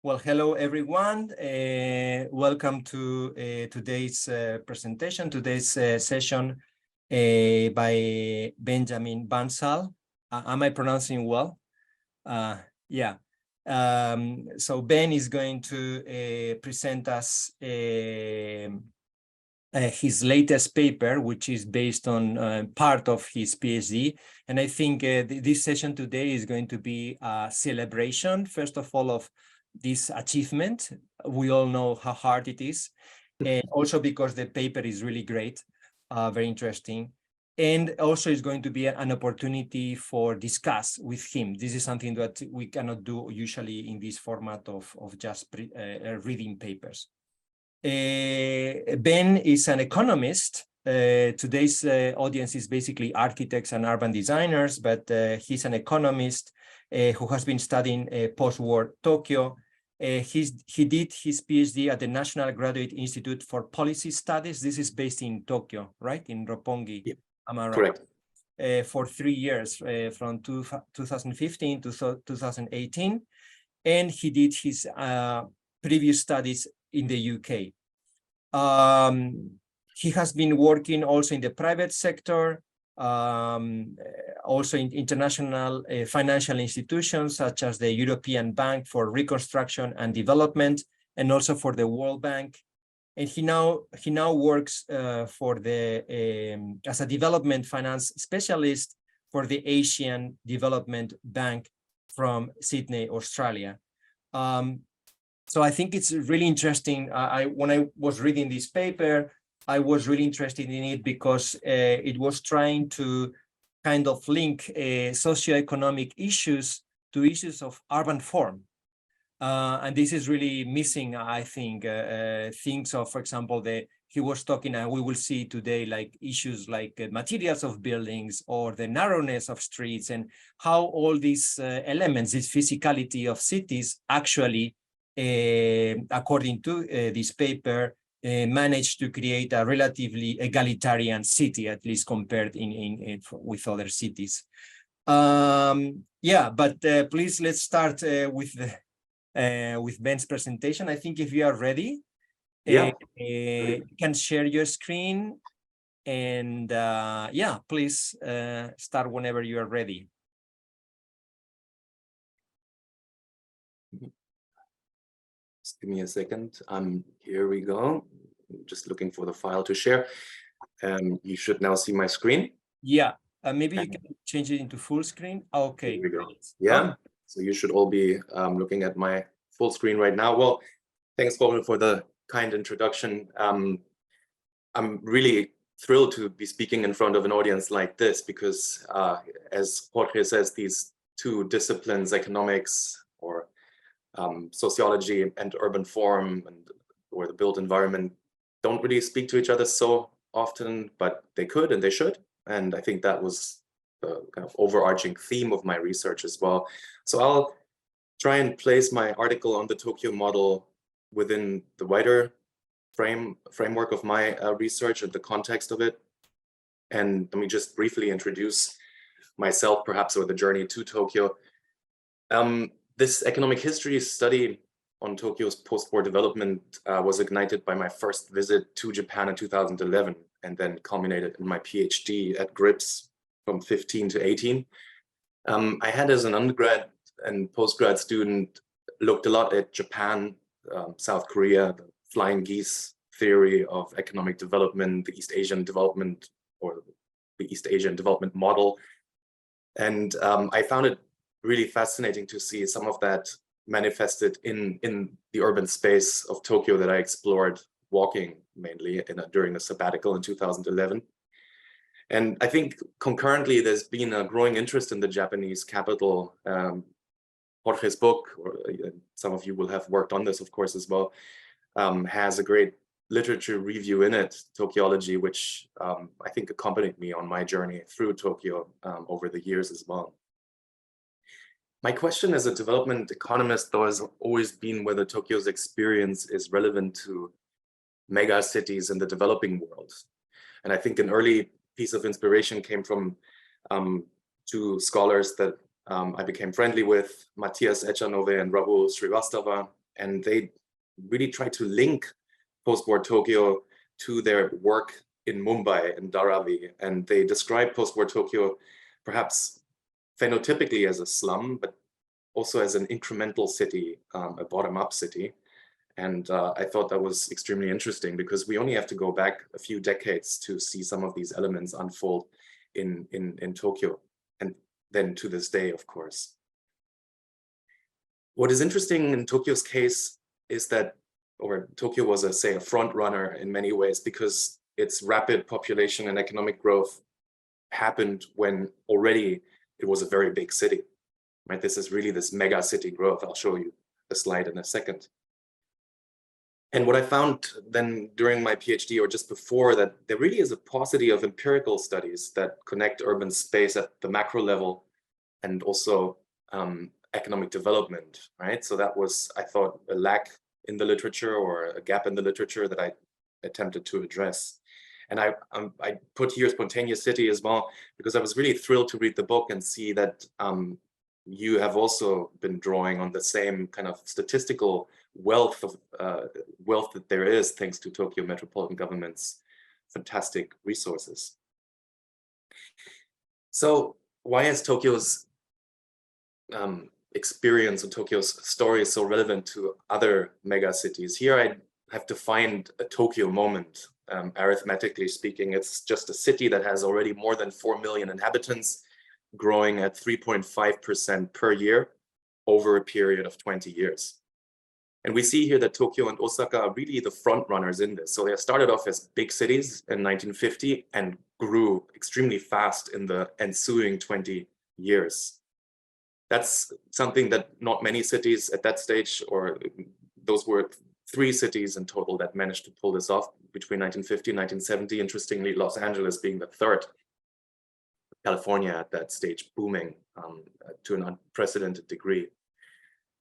Well, hello everyone. Welcome to today's presentation, today's session by Benjamin Bansal. Am I pronouncing well? Yeah. So Ben is going to present us his latest paper, which is based on part of his PhD. And I think this session today is going to be a celebration, first of all, of this achievement. We all know how hard it is, and also because the paper is really great, very interesting. And also it's going to be an opportunity for discuss with him. This is something that we cannot do usually in this format of just reading papers. Ben is an economist. Today's audience is basically architects and urban designers, but he's an economist who has been studying post-war Tokyo. He did his PhD at the National Graduate Institute for Policy Studies. This is based in Tokyo, right? In Roppongi. Yep. Am I right? Correct. For 3 years, from 2015 to 2018. And he did his previous studies in the UK. He has been working also in the private sector, also in international financial institutions such as the European Bank for Reconstruction and Development, and also for the World Bank. And he now works for the as a development finance specialist for the Asian Development Bank from Sydney, Australia. So I think it's really interesting. When I was reading this paper, I was really interested in it because it was trying to kind of link socio-economic issues to issues of urban form. And this is really missing, I think, things of, for example, he was talking, and we will see today, like issues like materials of buildings or the narrowness of streets, and how all these elements, this physicality of cities actually, according to this paper, managed to create a relatively egalitarian city, at least compared with other cities. Yeah, but please let's start with Ben's presentation. I think if you are ready, you can share your screen, and yeah, please start whenever you are ready. Just give me a second. Here we go. Just looking for the file to share. You should now see my screen. Yeah, maybe you can change it into full screen. Okay. Here we go. Yeah. So you should all be looking at my full screen right now. Well, thanks, Jorge, for the kind introduction. I'm really thrilled to be speaking in front of an audience like this because, as Jorge says, these two disciplines, economics or sociology and urban form or the built environment, don't really speak to each other so often, but they could and they should. And I think that was the kind of overarching theme of my research as well. So I'll try and place my article on the Tokyo model within the wider framework of my research and the context of it. And let me just briefly introduce myself, perhaps, or the journey to Tokyo. This economic history study on Tokyo's post-war development was ignited by my first visit to Japan in 2011, and then culminated in my PhD at GRIPS from 15 to 18. I had, as an undergrad and postgrad student, looked a lot at Japan, South Korea, the flying geese theory of economic development, the East Asian development, or the East Asian development model. And I found it really fascinating to see some of that manifested in the urban space of Tokyo that I explored walking mainly during the sabbatical in 2011. And I think concurrently, there's been a growing interest in the Japanese capital. Jorge's book, or some of you will have worked on this, of course, as well, has a great literature review in it, Tokyology, which I think accompanied me on my journey through Tokyo over the years as well. My question as a development economist, though, has always been whether Tokyo's experience is relevant to mega cities in the developing world. And I think an early piece of inspiration came from two scholars that I became friendly with, Matthias Echanove and Rahul Srivastava. and they really tried to link post-war Tokyo to their work in Mumbai and Dharavi, and they describe post-war Tokyo perhaps phenotypically as a slum, but also as an incremental city, a bottom-up city. And I thought that was extremely interesting because we only have to go back a few decades to see some of these elements unfold in Tokyo, and then to this day, of course. What is interesting in Tokyo's case is that, or Tokyo was, say, a front runner in many ways because its rapid population and economic growth happened when already it was a very big city, right? This is really this mega city growth. I'll show you the slide in a second. And what I found then during my PhD or just before, that there really is a paucity of empirical studies that connect urban space at the macro level and also economic development, right? So that was, I thought, a lack in the literature or a gap in the literature that I attempted to address. And I put here spontaneous city as well, because I was really thrilled to read the book and see that you have also been drawing on the same kind of statistical wealth that there is thanks to Tokyo metropolitan government's fantastic resources. So why is Tokyo's experience and Tokyo's story is so relevant to other mega cities? Here I have to find a Tokyo moment. Arithmetically speaking, it's just a city that has already more than 4 million inhabitants, growing at 3.5% per year over a period of 20 years. And we see here that Tokyo and Osaka are really the front runners in this. So they started off as big cities in 1950 and grew extremely fast in the ensuing 20 years. That's something that not many cities at that stage, or those were 3 cities in total that managed to pull this off between 1950 and 1970. Interestingly, Los Angeles being the 3rd. California at that stage booming to an unprecedented degree.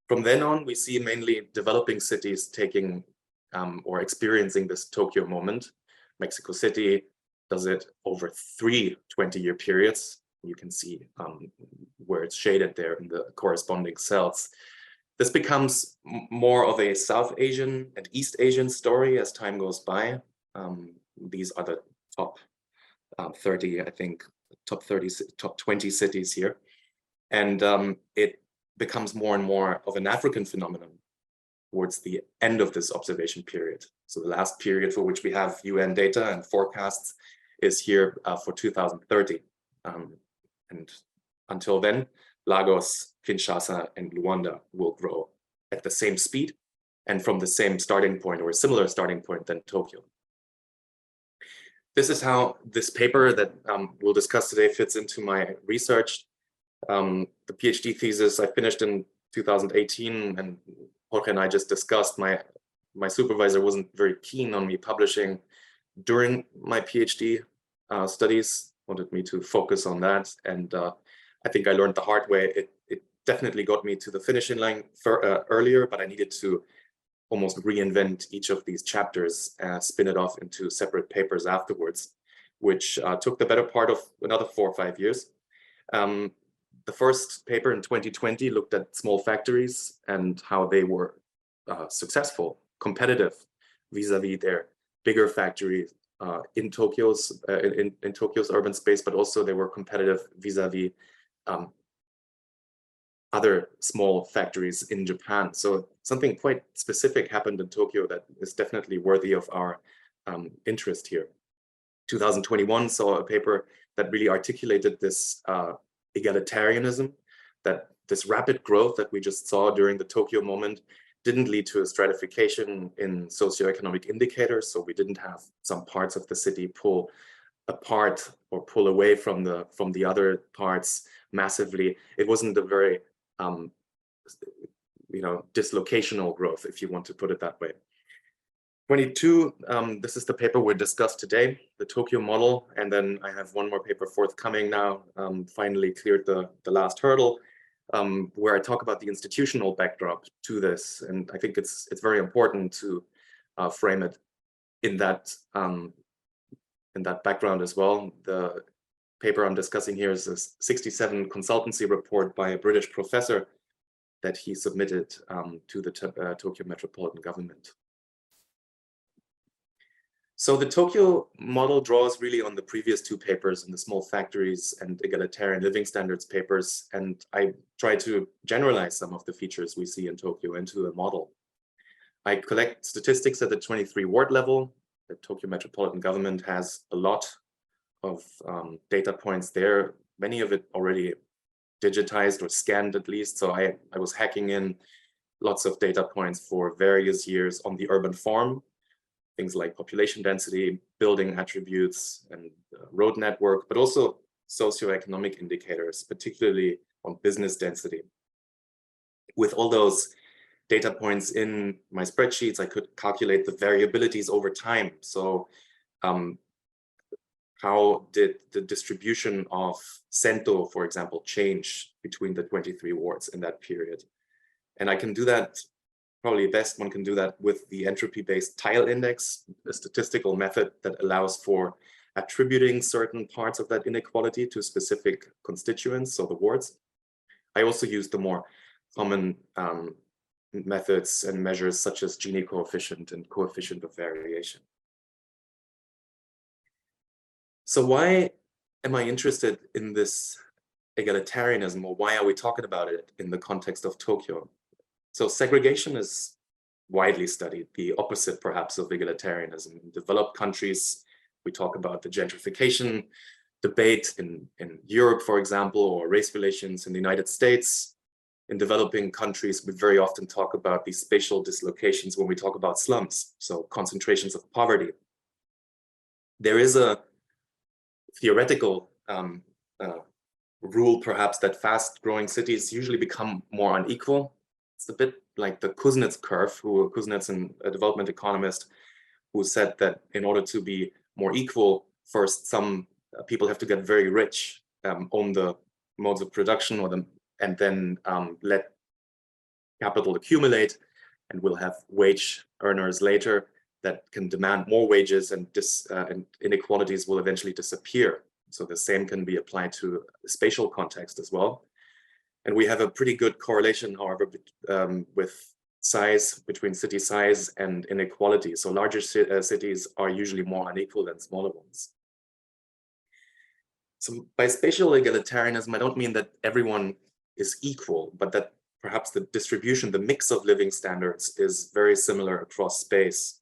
From then on, we see mainly developing cities taking or experiencing this Tokyo moment. Mexico City does it over 3 20-year periods. You can see where it's shaded there in the corresponding cells. This becomes more of a South Asian and East Asian story as time goes by. These are the top 30, I think, top 20 cities here. And it becomes more and more of an African phenomenon towards the end of this observation period. So the last period for which we have UN data and forecasts is here for 2030. And until then, Lagos, Kinshasa, and Luanda will grow at the same speed and from the same starting point or a similar starting point than Tokyo. This is how this paper that we'll discuss today fits into my research. The PhD thesis I finished in 2018, and Jorge and I just discussed, my supervisor wasn't very keen on me publishing during my PhD studies, wanted me to focus on that. And I think I learned the hard way. It definitely got me to the finishing line earlier, but I needed to almost reinvent each of these chapters and spin it off into separate papers afterwards, which took the better part of another 4 or 5 years. The first paper in 2020 looked at small factories and how they were successful, competitive vis-a-vis their bigger factories in Tokyo's urban space, but also they were competitive vis-a-vis other small factories in Japan. So something quite specific happened in Tokyo that is definitely worthy of our interest here. 2021 saw a paper that really articulated this egalitarianism, that this rapid growth that we just saw during the Tokyo moment didn't lead to a stratification in socio-economic indicators. So we didn't have some parts of the city pull apart or pull away from the other parts massively. It wasn't a very dislocational growth, if you want to put it that way. 22, this is the paper we discussed today, the Tokyo model, and then I have one more paper forthcoming now, finally cleared the last hurdle, where I talk about the institutional backdrop to this, and I think it's very important to frame it in that background as well. The paper I'm discussing here is a 67 consultancy report by a British professor that he submitted to the Tokyo metropolitan government. So the Tokyo model draws really on the previous two papers in the small factories and egalitarian living standards papers, and I try to generalize some of the features we see in Tokyo into a model. I collect statistics at the 23 ward level. The Tokyo metropolitan government has a lot of data points there, many of it already digitized or scanned at least. So I was hacking in lots of data points for various years on the urban farm, things like population density, building attributes, and road network, but also socio-economic indicators, particularly on business density. With all those data points in my spreadsheets, I could calculate the variabilities over time. So how did the distribution of cento, for example, change between the 23 wards in that period? And I can do that, probably best one can do that with the entropy-based tile index, a statistical method that allows for attributing certain parts of that inequality to specific constituents, so the wards. I also use the more common methods and measures such as Gini coefficient and coefficient of variation. So why am I interested in this egalitarianism, or why are we talking about it in the context of Tokyo? So segregation is widely studied, the opposite perhaps of egalitarianism. In developed countries, we talk about the gentrification debate in Europe, for example, or race relations in the United States. In developing countries, we very often talk about these spatial dislocations when we talk about slums, so concentrations of poverty. There is a theoretical rule, perhaps, that fast-growing cities usually become more unequal. It's a bit like the Kuznets curve, Kuznets, a development economist, who said that in order to be more equal, first some people have to get very rich, own the modes of production, and then let capital accumulate, and we'll have wage earners later that can demand more wages, and inequalities will eventually disappear. So the same can be applied to the spatial context as well. And we have a pretty good correlation, however, with size, between city size and inequality. So larger cities are usually more unequal than smaller ones. So by spatial egalitarianism, I don't mean that everyone is equal, but that perhaps the distribution, the mix of living standards is very similar across space.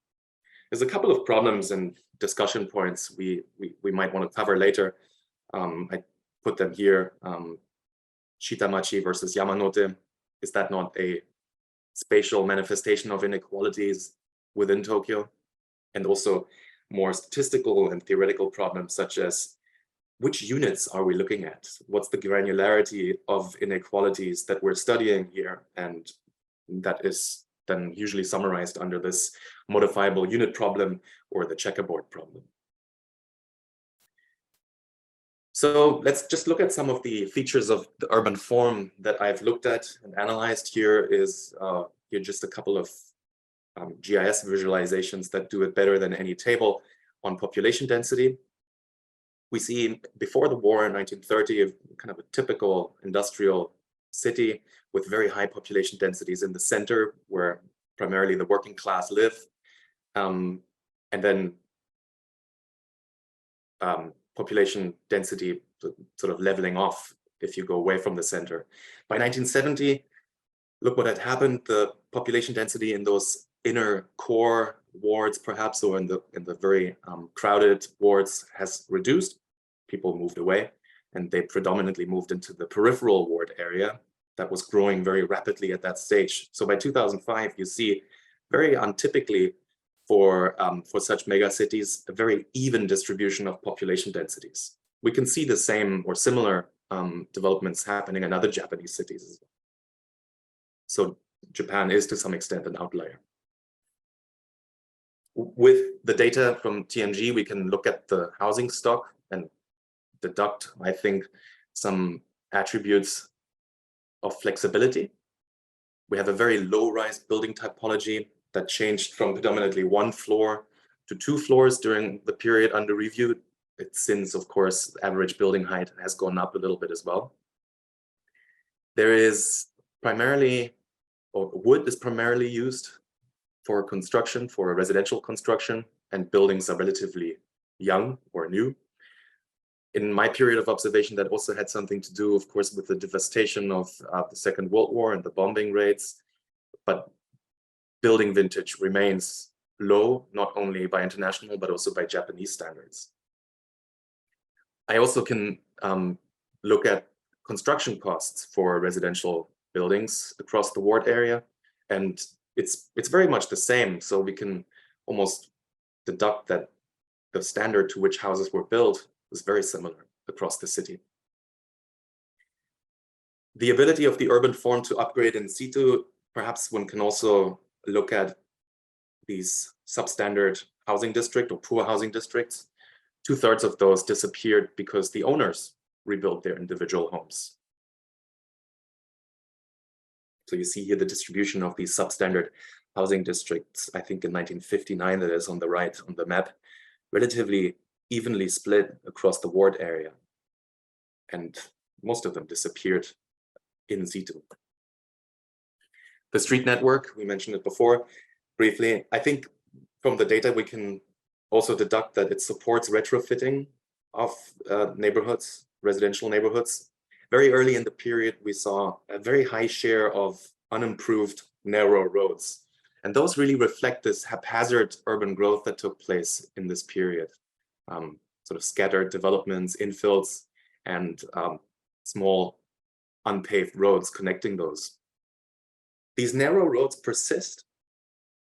There's a couple of problems and discussion points we might want to cover later. I put them here. Shitamachi versus Yamanote. Is that not a spatial manifestation of inequalities within Tokyo? And also more statistical and theoretical problems such as, which units are we looking at? What's the granularity of inequalities that we're studying here? And that is then usually summarized under this modifiable unit problem or the checkerboard problem. So let's just look at some of the features of the urban form that I've looked at and analyzed. Here is here just a couple of GIS visualizations that do it better than any table on population density. We see before the war in 1930, kind of a typical industrial city with very high population densities in the center, where primarily the working class live, and then population density sort of leveling off if you go away from the center. By 1970, look what had happened. The population density in those inner core wards, perhaps, or in the very crowded wards, has reduced. People moved away, and they predominantly moved into the peripheral ward area that was growing very rapidly at that stage. So by 2005, you see very untypically for such megacities, a very even distribution of population densities. We can see the same or similar developments happening in other Japanese cities as well. So Japan is to some extent an outlier. With the data from TMG, we can look at the housing stock and deduct, I think, some attributes of flexibility. We have a very low-rise building typology that changed from predominantly 1 floor to 2 floors during the period under review. Since, of course, average building height has gone up a little bit as well. There is primarily, or wood is primarily used for construction, for residential construction, and buildings are relatively young or new. In my period of observation, that also had something to do, of course, with the devastation of the Second World War and the bombing raids. But building vintage remains low, not only by international, but also by Japanese standards. I also can look at construction costs for residential buildings across the ward area, and it's very much the same. So we can almost deduct that the standard to which houses were built was very similar across the city. The ability of the urban form to upgrade in situ, perhaps one can also look at these substandard housing district or poor housing districts. 2/3 of those disappeared because the owners rebuilt their individual homes. So you see here the distribution of these substandard housing districts, I think in 1959, that is on the right on the map, relatively evenly split across the ward area. And most of them disappeared in situ. The street network, we mentioned it before briefly. I think from the data we can also deduct that it supports retrofitting of neighborhoods, residential neighborhoods. Very early in the period, we saw a very high share of unimproved narrow roads. And those really reflect this haphazard urban growth that took place in this period. Sort of scattered developments, infills, and small unpaved roads connecting those. These narrow roads persist,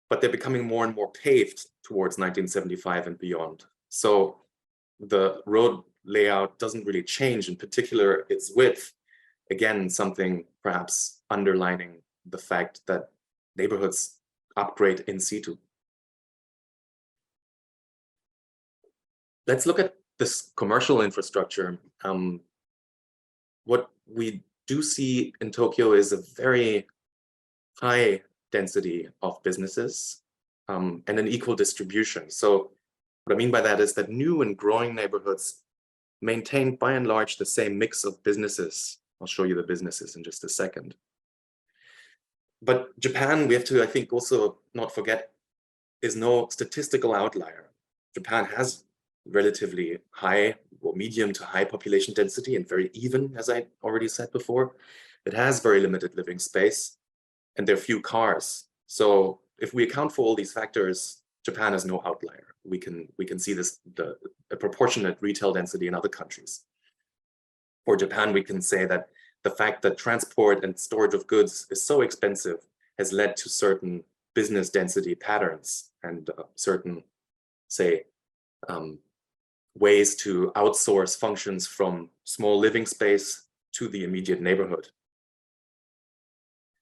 but they're becoming more and more paved towards 1975 and beyond. So the road layout doesn't really change, in particular its width. Again, something perhaps underlining the fact that neighborhoods upgrade in situ. Let's look at this commercial infrastructure. What we do see in Tokyo is a very high density of businesses and an equal distribution. So what I mean by that is that new and growing neighborhoods maintain by and large the same mix of businesses. I'll show you the businesses in just a second. But Japan, we have to, I think, also not forget, is no statistical outlier. Japan has relatively high or medium to high population density and very even, as I already said before. It has very limited living space and there are few cars. So if we account for all these factors, Japan is no outlier. We can see this, a proportionate retail density in other countries. For Japan, we can say that the fact that transport and storage of goods is so expensive has led to certain business density patterns and certain, say, ways to outsource functions from small living space to the immediate neighborhood.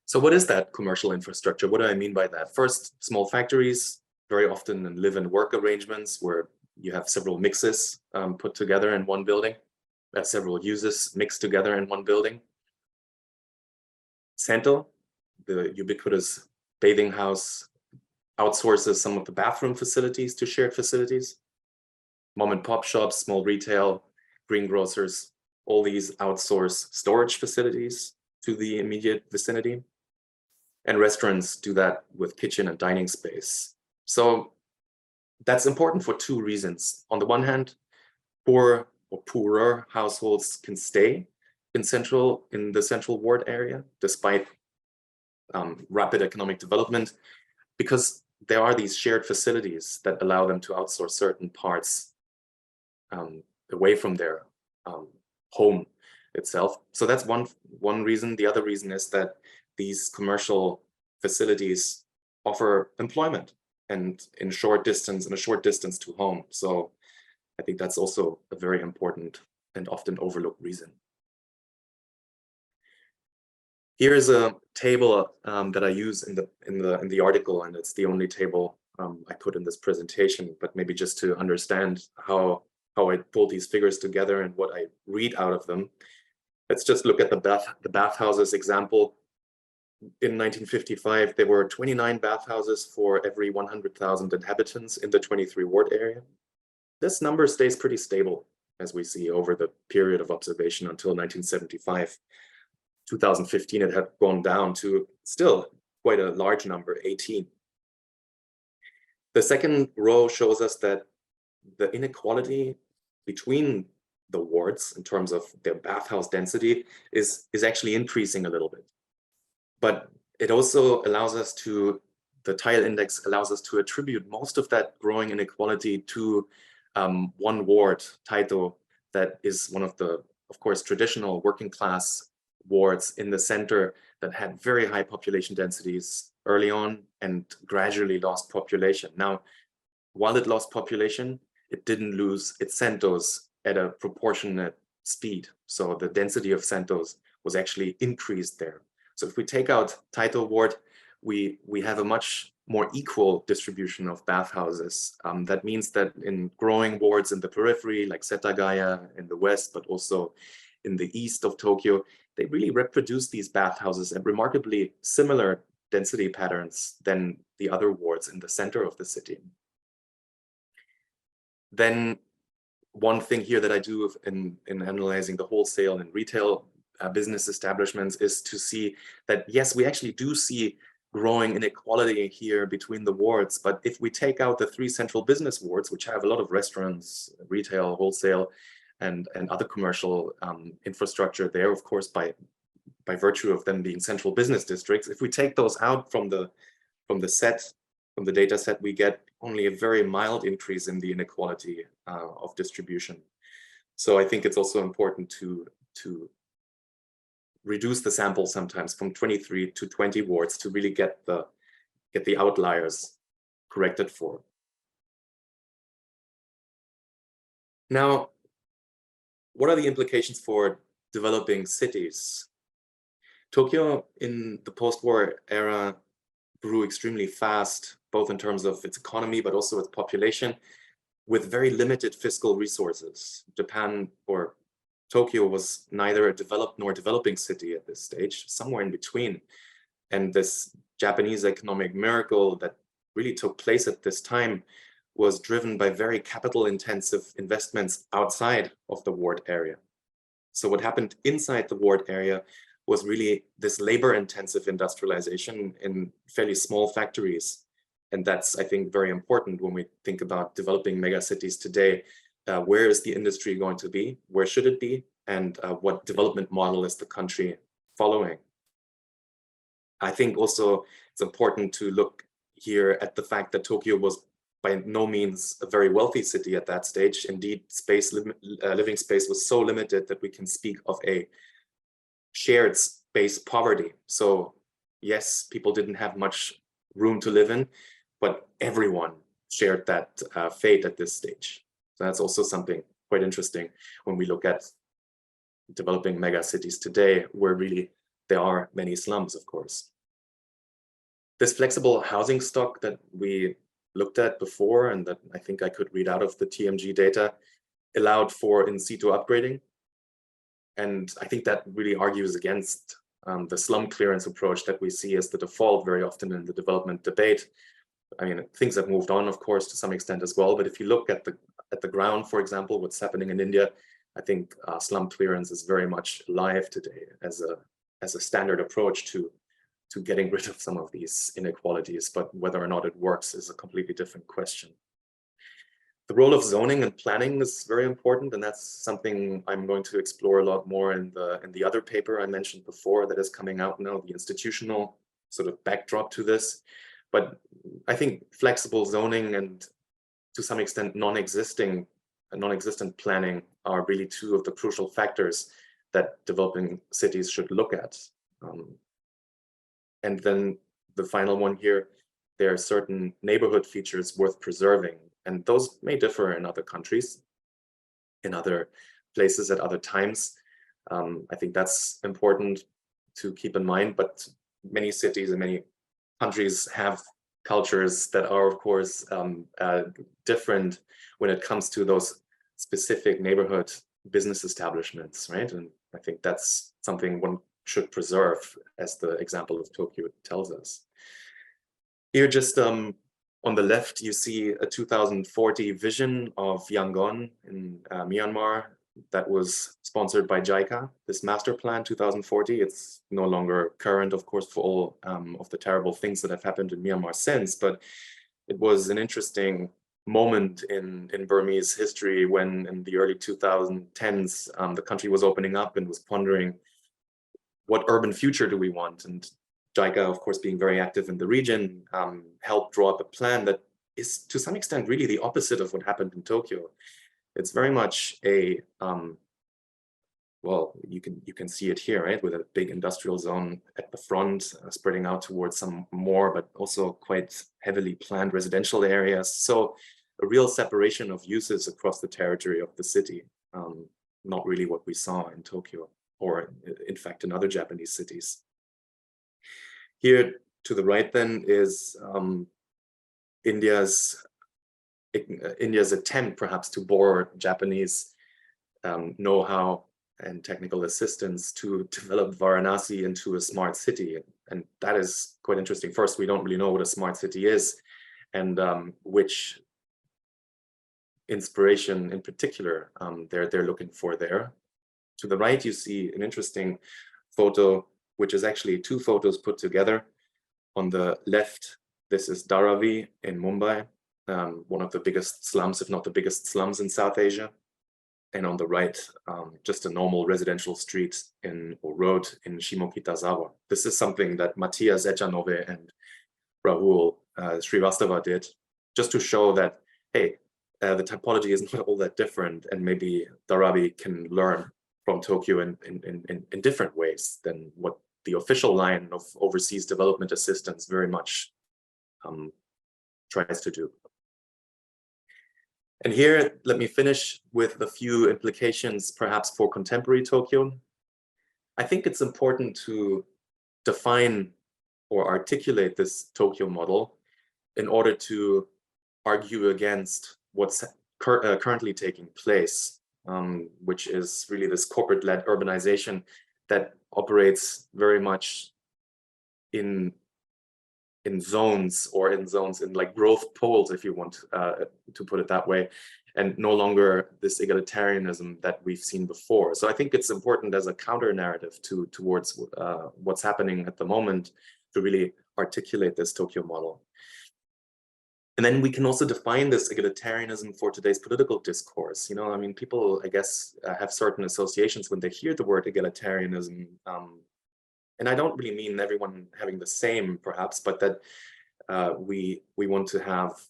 So what is that commercial infrastructure? What do I mean by that? First, small factories, very often in live and work arrangements where you have several mixes put together in one building, several uses mixed together in one building. Sento, the ubiquitous bathing house, outsources some of the bathroom facilities to shared facilities. Mom and pop shops, small retail, greengrocers, all these outsource storage facilities to the immediate vicinity. And restaurants do that with kitchen and dining space. So that's important for two reasons. On the one hand, poor or poorer households can stay in the central ward area, despite rapid economic development, because there are these shared facilities that allow them to outsource certain parts away from their home itself. So that's one reason. The other reason is that these commercial facilities offer employment and in a short distance to home. So I think that's also a very important and often overlooked reason. Here is a table that I use in the article, and it's the only table I put in this presentation. But maybe just to understand how I pulled these figures together and what I read out of them, let's just look at the bathhouses example. In 1955, there were 29 bathhouses for every 100,000 inhabitants in the 23 ward area. This number stays pretty stable, as we see over the period of observation until 1975. 2015, it had gone down to still quite a large number, 18. The second row shows us that the inequality between the wards in terms of their bathhouse density is actually increasing a little bit. But it also allows us to, the tile index allows us to attribute most of that growing inequality to one ward, Taito, that is one of the, of course, traditional working class wards in the center that had very high population densities early on and gradually lost population. Now, while it lost population, it didn't lose its centos at a proportionate speed. So the density of centos was actually increased there. So if we take out Taito ward, we have a much more equal distribution of bathhouses. That means that in growing wards in the periphery, like Setagaya in the west, but also in the east of Tokyo, they really reproduce these bathhouses at remarkably similar density patterns than the other wards in the center of the city. Then one thing here that I do in analyzing the wholesale and retail business establishments is to see that, yes, we actually do see growing inequality here between the wards. But if we take out the 3 central business wards, which have a lot of restaurants, retail, wholesale, and other commercial infrastructure there, of course, by virtue of them being central business districts, if we take those out from the data set, we get only a very mild increase in the inequality of distribution. So I think it's also important to reduce the sample sometimes from 23 to 20 wards to really get the outliers corrected for. Now, what are the implications for developing cities? Tokyo in the post-war era grew extremely fast, both in terms of its economy, but also its population, with very limited fiscal resources. Japan, or Tokyo, was neither a developed nor developing city at this stage, somewhere in between. And this Japanese economic miracle that really took place at this time was driven by very capital-intensive investments outside of the ward area. So what happened inside the ward area was really this labor-intensive industrialization in fairly small factories. And that's, I think, very important when we think about developing megacities today. Where is the industry going to be? Where should it be? And what development model is the country following? I think also it's important to look here at the fact that Tokyo was by no means a very wealthy city at that stage. Indeed, living space was so limited that we can speak of a shared space poverty. So yes, people didn't have much room to live in, but everyone shared that fate at this stage. So that's also something quite interesting when we look at developing mega cities today, where really there are many slums, of course. This flexible housing stock that we looked at before, and that I think I could read out of the TMG data, allowed for in situ upgrading. And I think that really argues against the slum clearance approach that we see as the default very often in the development debate. I mean, things have moved on, of course, to some extent as well. But if you look at the ground, for example, what's happening in India, I think slum clearance is very much alive today as a standard approach to getting rid of some of these inequalities. But whether or not it works is a completely different question. The role of zoning and planning is very important, and that's something I'm going to explore a lot more in the other paper I mentioned before that is coming out now, the institutional sort of backdrop to this. But I think flexible zoning and to some extent non-existent planning are really two of the crucial factors that developing cities should look at. And then the final one here, there are certain neighborhood features worth preserving. And those may differ in other countries, in other places at other times. I think that's important to keep in mind, but many cities and many countries have cultures that are, of course, different when it comes to those specific neighborhood business establishments, right? And I think that's something one should preserve, as the example of Tokyo tells us. Here, just on the left, you see a 2040 vision of Yangon in Myanmar, that was sponsored by JICA, this master plan 2040. It's no longer current, of course, for all of the terrible things that have happened in Myanmar since, but it was an interesting moment in Burmese history when in the early 2010s, the country was opening up and was pondering what urban future do we want? And JICA, of course, being very active in the region, helped draw up a plan that is to some extent really the opposite of what happened in Tokyo. It's very much a, well, you can see it here, right? With a big industrial zone at the front, spreading out towards some more, but also quite heavily planned residential areas. So a real separation of uses across the territory of the city, not really what we saw in Tokyo, or in fact in other Japanese cities. Here to the right then is India's attempt perhaps to borrow Japanese know-how and technical assistance to develop Varanasi into a smart city. And that is quite interesting. First, we don't really know what a smart city is and which inspiration in particular they're looking for there. To the right, you see an interesting photo, which is actually two photos put together. On the left, this is Dharavi in Mumbai, one of the biggest slums, if not the biggest slums in South Asia. And on the right, just a normal residential street or road in Shimokitazawa. This is something that Matthias Echanove and Rahul Srivastava did, just to show that, hey, the typology is not all that different, and maybe Dharavi can learn from Tokyo in different ways than what the official line of overseas development assistance very much tries to do. And here, let me finish with a few implications, perhaps for contemporary Tokyo. I think it's important to define or articulate this Tokyo model in order to argue against what's currently taking place, which is really this corporate-led urbanization that operates very much in zones, in like growth poles, if you want to put it that way, and no longer this egalitarianism that we've seen before. So I think it's important as a counter narrative towards what's happening at the moment to really articulate this Tokyo model. And then we can also define this egalitarianism for today's political discourse. You know, I mean, people, I guess, have certain associations when they hear the word egalitarianism. And I don't really mean everyone having the same, perhaps, but that we want to have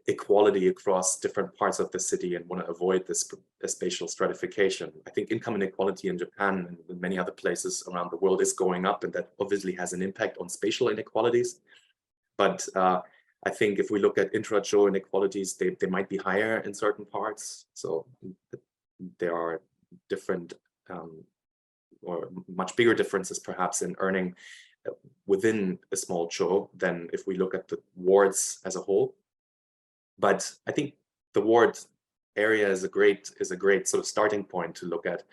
equality across different parts of the city and want to avoid this spatial stratification. I think income inequality in Japan and in many other places around the world is going up, and that obviously has an impact on spatial inequalities. But I think if we look at intra-cho inequalities, they might be higher in certain parts. So there are different or much bigger differences perhaps in earning within a small cho than if we look at the wards as a whole. But I think the ward area is a great sort of starting point to look at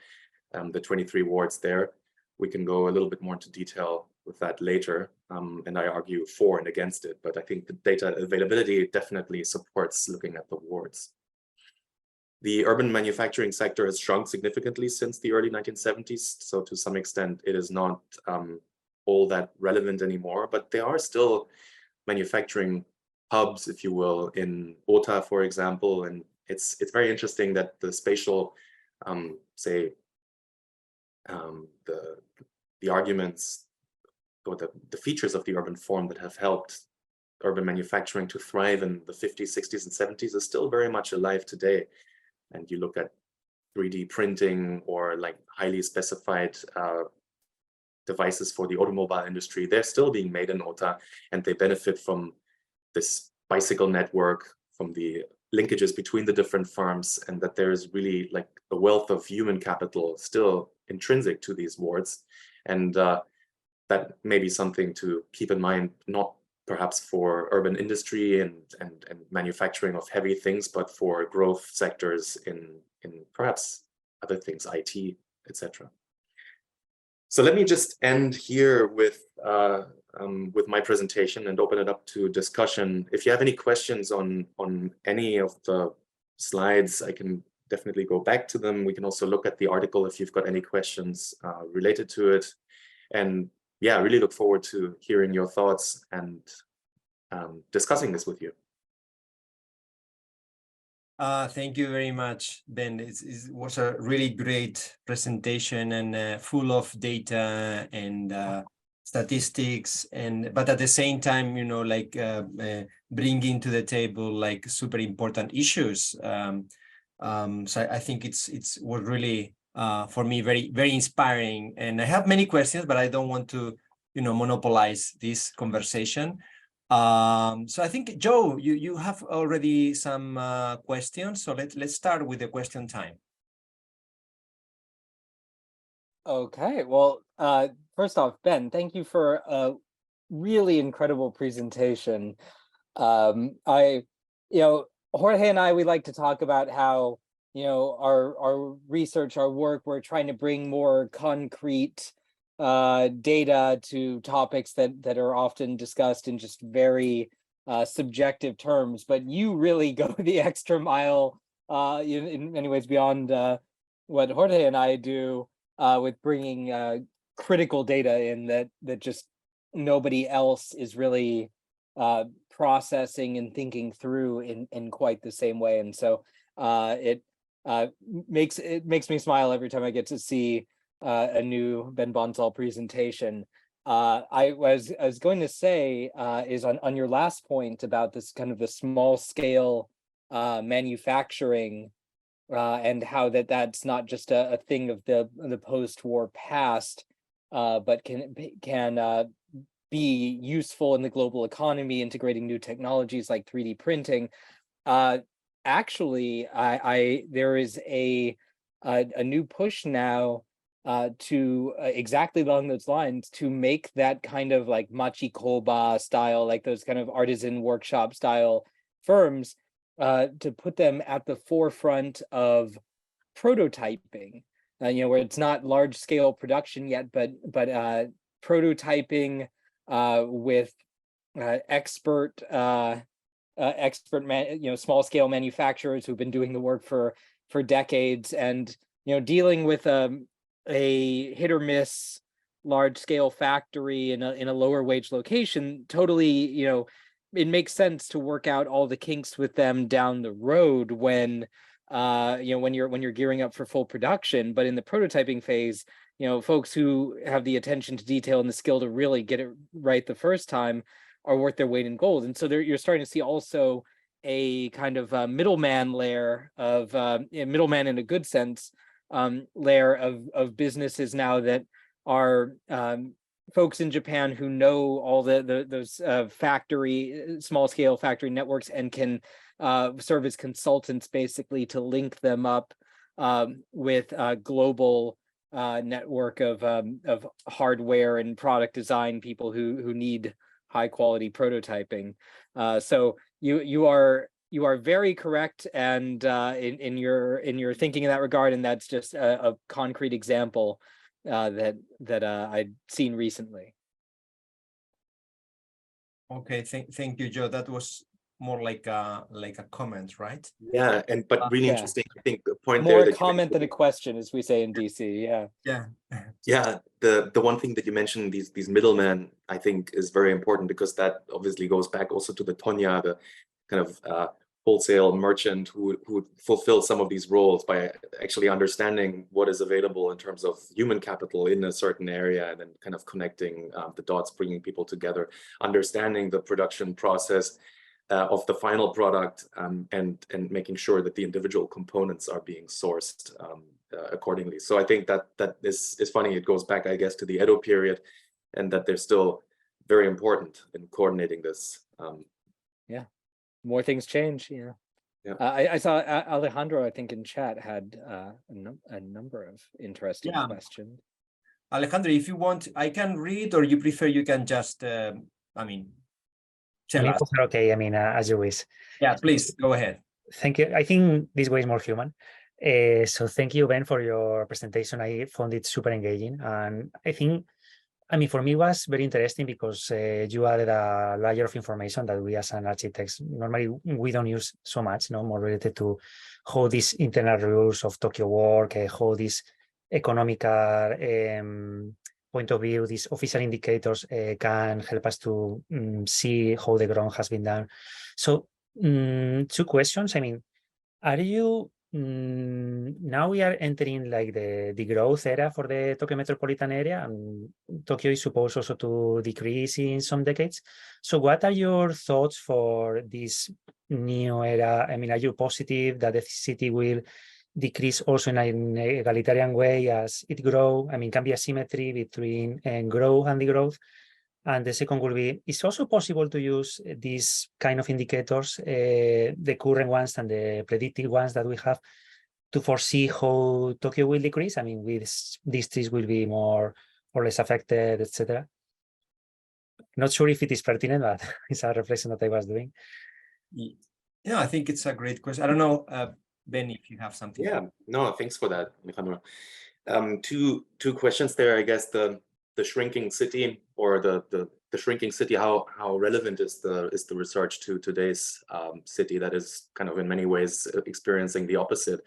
the 23 wards there. We can go a little bit more into detail with that later, and I argue for and against it, but I think the data availability definitely supports looking at the wards. The urban manufacturing sector has shrunk significantly since the early 1970s, so to some extent it is not all that relevant anymore, but there are still manufacturing hubs, if you will, in Ota, for example, and it's very interesting that the spatial, the arguments or the features of the urban form that have helped urban manufacturing to thrive in the 50s, 60s, and 70s is still very much alive today. And you look at 3D printing or like highly specified devices for the automobile industry, they're still being made in Ota, and they benefit from this bicycle network, from the linkages between the different firms, and that there is really like a wealth of human capital still intrinsic to these wards. And that may be something to keep in mind, not perhaps for urban industry and manufacturing of heavy things, but for growth sectors in perhaps other things, IT, etc. So let me just end here with my presentation and open it up to discussion. If you have any questions on any of the slides, I can definitely go back to them. We can also look at the article if you've got any questions related to it. And yeah, I really look forward to hearing your thoughts and discussing this with you. Thank you very much, Ben. It was a really great presentation and full of data and statistics, but at the same time, you know, like bringing to the table like super important issues. So I think it was really for me very inspiring. And I have many questions, but I don't want to, you know, monopolize this conversation. So I think, Joe, you have already some questions. So let's start with the question time. Okay, well, first off, Ben, thank you for a really incredible presentation. Jorge and I, we like to talk about how, you know, our research, our work, we're trying to bring more concrete data to topics that are often discussed in just very subjective terms, but you really go the extra mile in many ways beyond what Jorge and I do with bringing critical data in that just nobody else is really processing and thinking through in quite the same way. And so it makes me smile every time I get to see a new Ben Bansal presentation. I was going to say is on your last point about this kind of the small scale manufacturing and how that's not just a thing of the post-war past, but can be useful in the global economy, integrating new technologies like 3D printing. Actually, there is a new push now to exactly along those lines to make that kind of like Machikoba style, like those kind of artisan workshop style firms, to put them at the forefront of prototyping, you know, where it's not large scale production yet, but prototyping with expert small scale manufacturers who've been doing the work for decades, and you know, dealing with a hit or miss large scale factory in a lower wage location. Totally, you know, it makes sense to work out all the kinks with them down the road when when you're gearing up for full production. But in the prototyping phase, you know, folks who have the attention to detail and the skill to really get it right the first time are worth their weight in gold. And so you're starting to see also a kind of middleman layer of middleman in a good sense, layer of businesses now that are folks in Japan who know all those small scale factory networks and can serve as consultants basically to link them up with a global network of hardware and product design people who need high quality prototyping. So you are very correct, and in your thinking in that regard, and that's just a concrete example that I'd seen recently. Okay, thank you, Joe. That was more like a comment, right? Yeah, but really interesting. I think the point more there a comment than a question, as we say in DC. Yeah. The one thing that you mentioned, these middlemen, I think is very important, because that obviously goes back also to the Tonya, the kind of wholesale merchant who fulfills some of these roles by actually understanding what is available in terms of human capital in a certain area, and then kind of connecting the dots, bringing people together, understanding the production process of the final product, and making sure that the individual components are being sourced accordingly. So I think that is funny. It goes back, I guess, to the Edo period, and that they're still very important in coordinating this. Yeah, more things change. Yeah. I saw Alejandro, I think in chat, had a number of interesting questions. Alejandro, if you want, I can read, or you prefer you can just, tell us. Okay, as you wish. Yeah, please go ahead. Thank you. I think this way is more human. So thank you, Ben, for your presentation. I found it super engaging, and I think I mean, for me, it was very interesting because you added a layer of information that we as an architects, normally we don't use so much, more related to how these internal rules of Tokyo work, how these economical point of view, these official indicators can help us to see how the growth has been done. So 2 questions. I mean, are you now we are entering like the growth era for the Tokyo metropolitan area, and Tokyo is supposed also to decrease in some decades. So what are your thoughts for this new era? I mean, are you positive that the city will decrease also in an egalitarian way as it grows? I mean, can be a symmetry between growth and degrowth. And the second will be, it's also possible to use these kind of indicators, the current ones and the predicted ones that we have, to foresee how Tokyo will decrease. I mean, with districts will be more or less affected, etc. Not sure if it is pertinent, but it's a reflection that I was doing. Yeah, I think it's a great question. I don't know, Ben, if you have something. Yeah, no, thanks for that, Alejandro. Two questions there, I guess. The shrinking city, or the shrinking city, how relevant is the research to today's city that is kind of in many ways experiencing the opposite?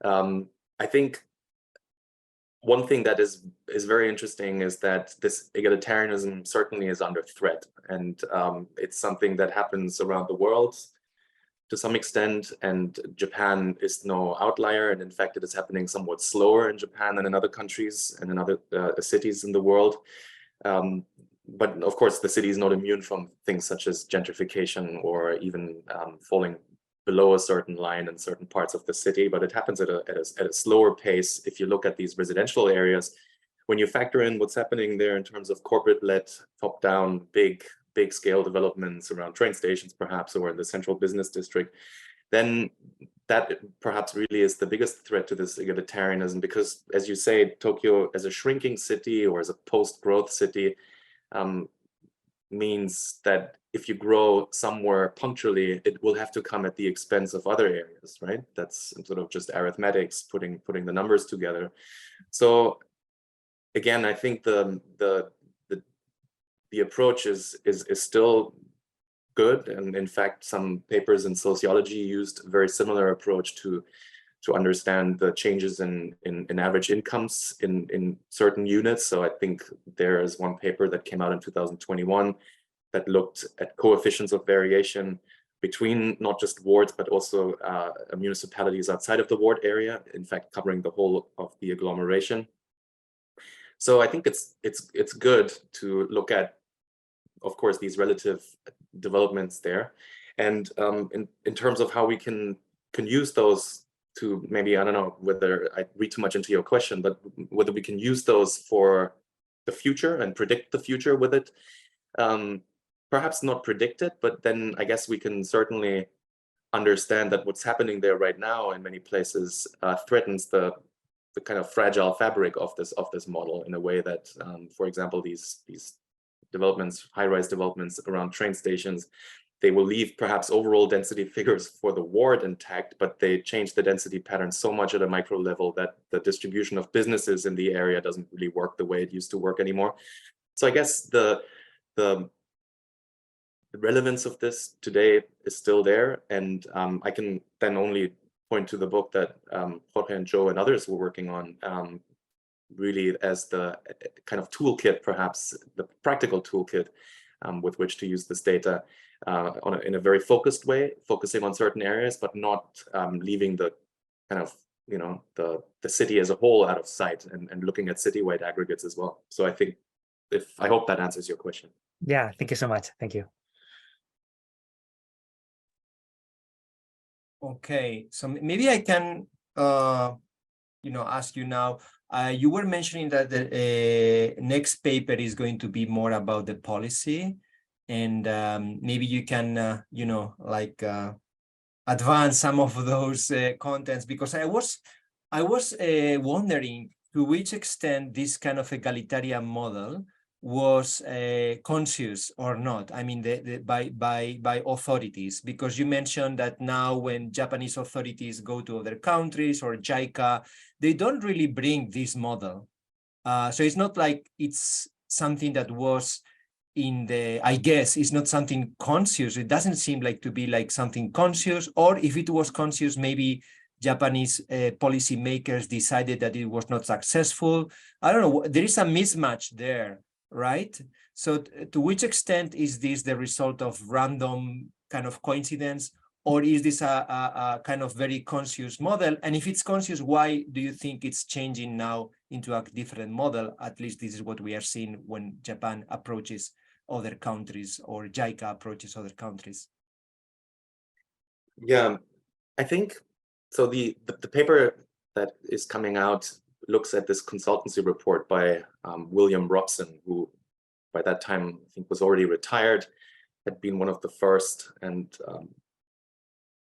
I think one thing that is very interesting is that this egalitarianism certainly is under threat, and it's something that happens around the world to some extent, and Japan is no outlier, and in fact it is happening somewhat slower in Japan than in other countries and in other cities in the world. But of course the city is not immune from things such as gentrification or even falling below a certain line in certain parts of the city, but it happens at a slower pace. If you look at these residential areas, when you factor in what's happening there in terms of corporate-led, top-down, big scale developments around train stations perhaps, or in the central business district, then that perhaps really is the biggest threat to this egalitarianism, because as you say, Tokyo as a shrinking city or as a post-growth city means that if you grow somewhere punctually, it will have to come at the expense of other areas, right? That's sort of just arithmetics, putting the numbers together. So again, I think the approach is still good, and in fact some papers in sociology used a very similar approach to understand the changes in average incomes in certain units. So I think there is one paper that came out in 2021 that looked at coefficients of variation between not just wards but also municipalities outside of the ward area, in fact covering the whole of the agglomeration. So I think it's good to look at, of course, these relative developments there, and in terms of how we can use those to, maybe, I don't know whether I read too much into your question, but whether we can use those for the future and predict the future with it. Perhaps not predict it, but then I guess we can certainly understand that what's happening there right now in many places threatens the kind of fragile fabric of this model, in a way that, for example, these developments, high-rise developments around train stations, they will leave perhaps overall density figures for the ward intact, but they change the density pattern so much at a micro level that the distribution of businesses in the area doesn't really work the way it used to work anymore. So I guess the relevance of this today is still there, and I can then only point to the book that Jorge and Joe and others were working on, really as the kind of toolkit, perhaps the practical toolkit with which to use this data in a very focused way, focusing on certain areas, but not leaving the kind of, the city as a whole out of sight, and looking at citywide aggregates as well. So I hope that answers your question. Yeah, thank you so much. Thank you. Okay, so maybe I can, ask you now. You were mentioning that the next paper is going to be more about the policy, and maybe you can, advance some of those contents, because I was wondering to which extent this kind of egalitarian model was conscious or not. I mean, by authorities, because you mentioned that now when Japanese authorities go to other countries or JICA, they don't really bring this model. So it's not like it's something that was in the, I guess, it's not something conscious. It doesn't seem like to be like something conscious, or if it was conscious, maybe Japanese policy makers decided that it was not successful. I don't know. There is a mismatch there, right? So to which extent is this the result of random kind of coincidence, or is this a kind of very conscious model? And if it's conscious, why do you think it's changing now into a different model? At least this is what we are seeing when Japan approaches other countries, or JICA approaches other countries. Yeah, I think so. The paper that is coming out looks at this consultancy report by William Robson, who by that time I think was already retired, had been one of the first and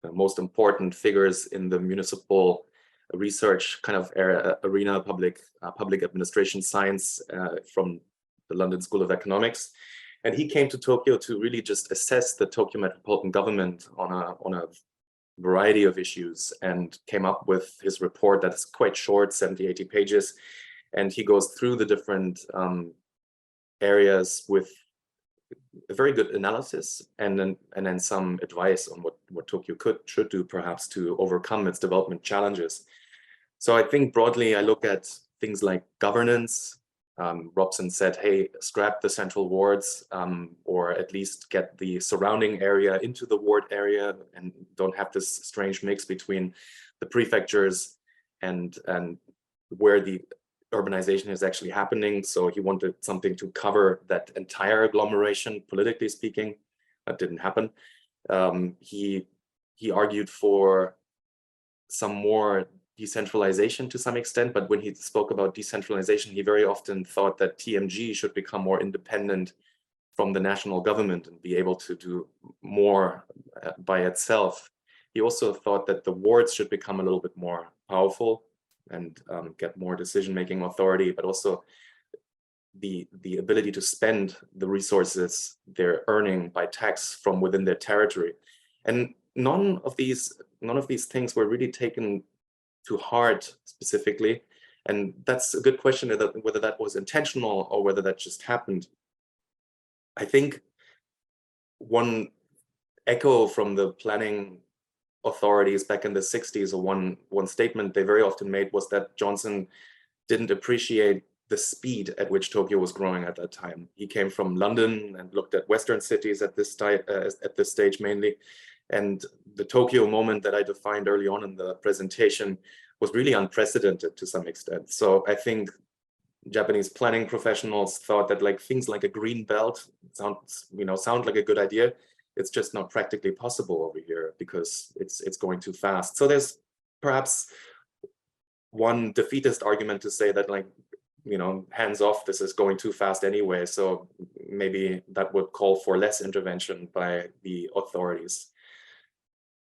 the most important figures in the municipal research kind of arena, public administration science from the London School of Economics. And he came to Tokyo to really just assess the Tokyo metropolitan government on a variety of issues, and came up with his report that's quite short, 70, 80 pages. And he goes through the different areas with a very good analysis, and then some advice on what Tokyo should do perhaps to overcome its development challenges. So I think broadly I look at things like governance. Robson said, hey, scrap the central wards, or at least get the surrounding area into the ward area, and don't have this strange mix between the prefectures and where the urbanization is actually happening. So he wanted something to cover that entire agglomeration, politically speaking. That didn't happen. He argued for some more decentralization to some extent, but when he spoke about decentralization, he very often thought that TMG should become more independent from the national government and be able to do more by itself. He also thought that the wards should become a little bit more powerful and get more decision-making authority, but also the ability to spend the resources they're earning by tax from within their territory. And none of these things were really taken to heart specifically. And that's a good question, whether that was intentional or whether that just happened. I think one echo from the planning authorities back in the 60s, or one statement they very often made, was that Johnson didn't appreciate the speed at which Tokyo was growing at that time. He came from London and looked at Western cities at this stage mainly. And the Tokyo moment that I defined early on in the presentation was really unprecedented to some extent. So I think Japanese planning professionals thought that like things like a green belt sound like a good idea. It's just not practically possible over here because it's going too fast. So there's perhaps one defeatist argument to say that, like, hands off, this is going too fast anyway. So maybe that would call for less intervention by the authorities.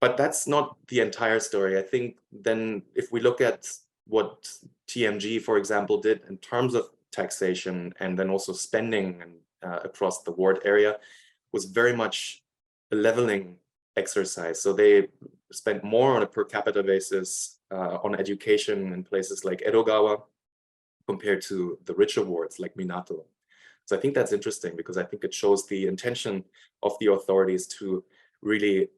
But that's not the entire story. I think then if we look at what TMG, for example, did in terms of taxation and then also spending across the ward area, was very much a leveling exercise. So they spent more on a per capita basis on education in places like Edogawa compared to the richer wards like Minato. So I think that's interesting because I think it shows the intention of the authorities to really